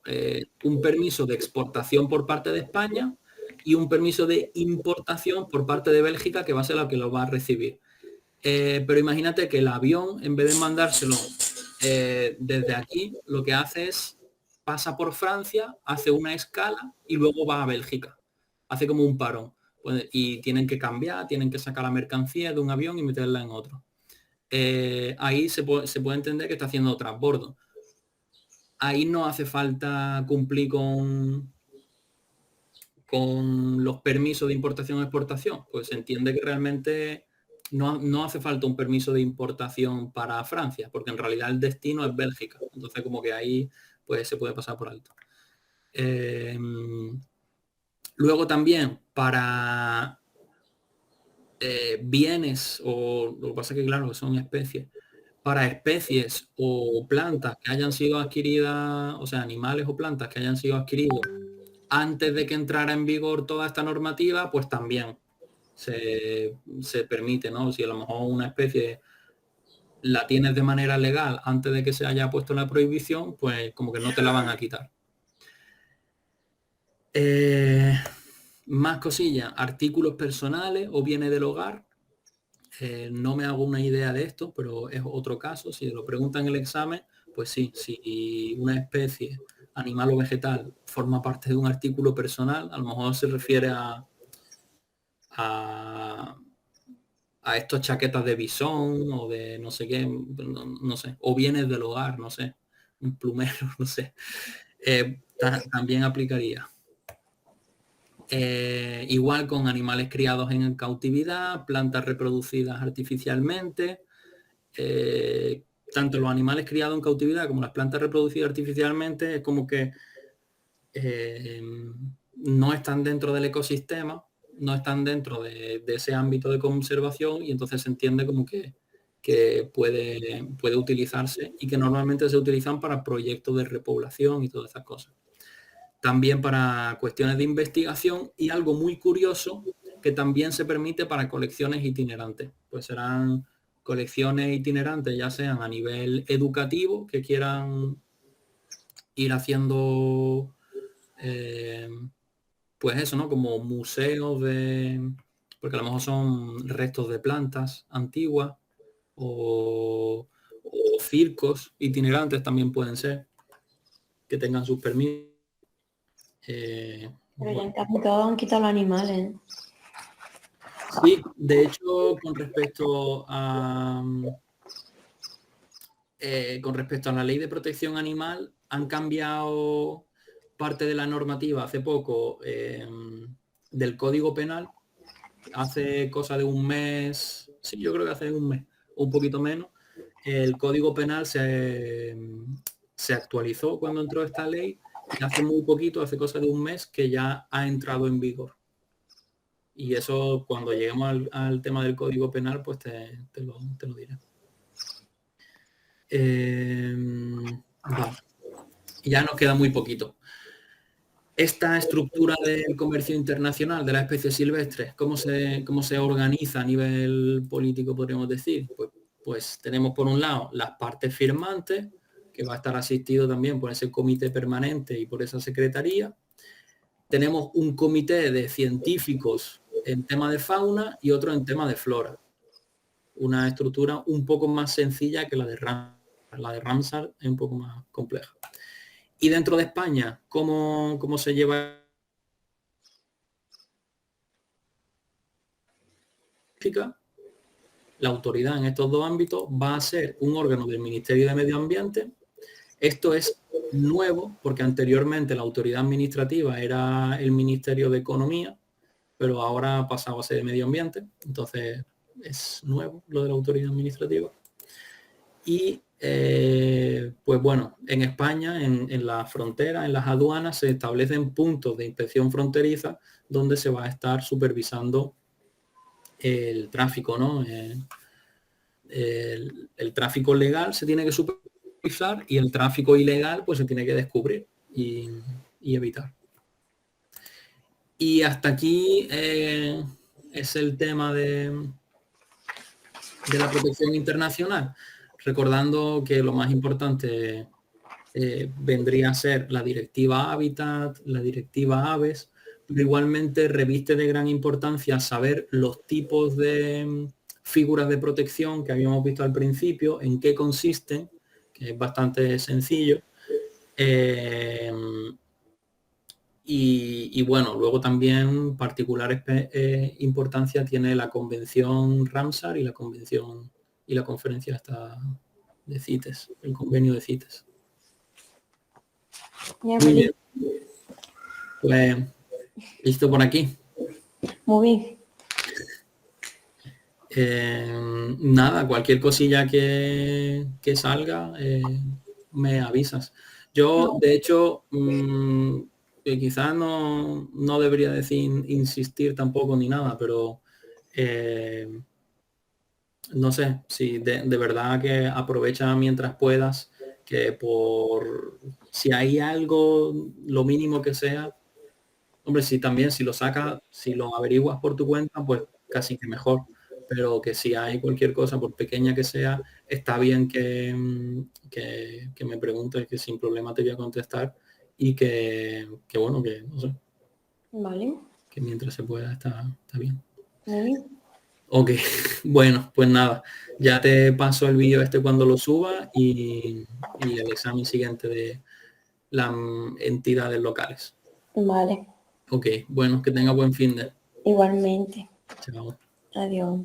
Speaker 1: un permiso de exportación por parte de España y un permiso de importación por parte de Bélgica, que va a ser la que lo va a recibir. Pero imagínate que el avión, en vez de mandárselo desde aquí lo que hace es, pasa por Francia, hace una escala y luego va a Bélgica. Hace como un parón. Pues, y tienen que cambiar, tienen que sacar la mercancía de un avión y meterla en otro. Ahí se puede entender que está haciendo transbordo. Ahí no hace falta cumplir con los permisos de importación y exportación. Pues se entiende que realmente no hace falta un permiso de importación para Francia, porque en realidad el destino es Bélgica. Entonces como que ahí pues se puede pasar por alto. Luego también para bienes, o lo que pasa es que claro, son especies, para especies o plantas que hayan sido adquiridas, o sea, animales o plantas que hayan sido adquiridos antes de que entrara en vigor toda esta normativa, pues también se permite, ¿no? Si a lo mejor una especie la tienes de manera legal antes de que se haya puesto la prohibición, pues como que no te la van a quitar. Más cosillas, artículos personales o bienes del hogar. No me hago una idea de esto, pero es otro caso. Si lo preguntan en el examen, pues sí, si una especie, animal o vegetal, forma parte de un artículo personal, a lo mejor se refiere a estos chaquetas de bisón o de no sé qué, no sé, o bienes del hogar, no sé, un plumero, no sé. También aplicaría. Igual con animales criados en cautividad, plantas reproducidas artificialmente, tanto los animales criados en cautividad como las plantas reproducidas artificialmente es como que no están dentro del ecosistema, no están dentro de ese ámbito de conservación y entonces se entiende como que puede utilizarse y que normalmente se utilizan para proyectos de repoblación y todas esas cosas. También para cuestiones de investigación y algo muy curioso que también se permite para colecciones itinerantes. Pues serán colecciones itinerantes, ya sean a nivel educativo, que quieran ir haciendo, pues eso, ¿no? Como museos porque a lo mejor son restos de plantas antiguas o circos itinerantes también pueden ser, que tengan sus permisos.
Speaker 2: Pero
Speaker 1: Bueno.
Speaker 2: ya en casi todos han quitado los animales.
Speaker 1: Sí, de hecho, con respecto a la ley de protección animal, han cambiado parte de la normativa hace poco del Código Penal, hace cosa de un mes, sí, yo creo que hace un mes, o un poquito menos, el Código Penal se actualizó cuando entró esta ley y hace muy poquito, hace cosa de un mes, que ya ha entrado en vigor. Y eso, cuando lleguemos al tema del Código Penal, pues te lo diré. Vale. Ya nos queda muy poquito. Esta estructura del comercio internacional de las especies silvestres, ¿cómo se organiza a nivel político, podríamos decir? Pues tenemos por un lado las partes firmantes, que va a estar asistido también por ese comité permanente y por esa secretaría. Tenemos un comité de científicos en tema de fauna y otro en tema de flora. Una estructura un poco más sencilla que la de Ramsar. La de Ramsar es un poco más compleja. Y dentro de España, ¿cómo se lleva la autoridad en estos dos ámbitos? Va a ser un órgano del Ministerio de Medio Ambiente. Esto es nuevo porque anteriormente la autoridad administrativa era el Ministerio de Economía, pero ahora ha pasado a ser de Medio Ambiente. Entonces es nuevo lo de la autoridad administrativa. Y pues bueno, en España, en la frontera, en las aduanas, se establecen puntos de inspección fronteriza donde se va a estar supervisando el tráfico, ¿no? El tráfico legal se tiene que supervisar y el tráfico ilegal pues se tiene que descubrir y evitar. Y hasta aquí es el tema de la protección internacional. Recordando que lo más importante vendría a ser la directiva Hábitat, la directiva Aves, pero igualmente reviste de gran importancia saber los tipos de figuras de protección que habíamos visto al principio, en qué consisten que es bastante sencillo. Y bueno, luego también particular importancia tiene la convención Ramsar y la convención y la conferencia esta de CITES, el convenio de CITES.
Speaker 2: Ya,
Speaker 1: Muy bien. Pues listo por aquí.
Speaker 2: Muy
Speaker 1: bien. Nada, cualquier cosilla que salga, me avisas. Yo, de hecho, que quizás no debería decir insistir tampoco ni nada, pero no sé, si de verdad que aprovecha mientras puedas, que por si hay algo, lo mínimo que sea, hombre, si también si lo sacas, si lo averiguas por tu cuenta, pues casi que mejor. Pero que si hay cualquier cosa, por pequeña que sea, está bien que me preguntes, que sin problema te voy a contestar y que bueno, que no sé,
Speaker 2: Vale.
Speaker 1: que mientras se pueda está bien.
Speaker 2: Muy bien.
Speaker 1: Ok, bueno, pues nada, ya te paso el vídeo este cuando lo suba y el examen siguiente de las entidades locales.
Speaker 2: Vale.
Speaker 1: Ok, bueno, que tenga buen fin de.
Speaker 2: Igualmente.
Speaker 1: Chao.
Speaker 2: Adiós.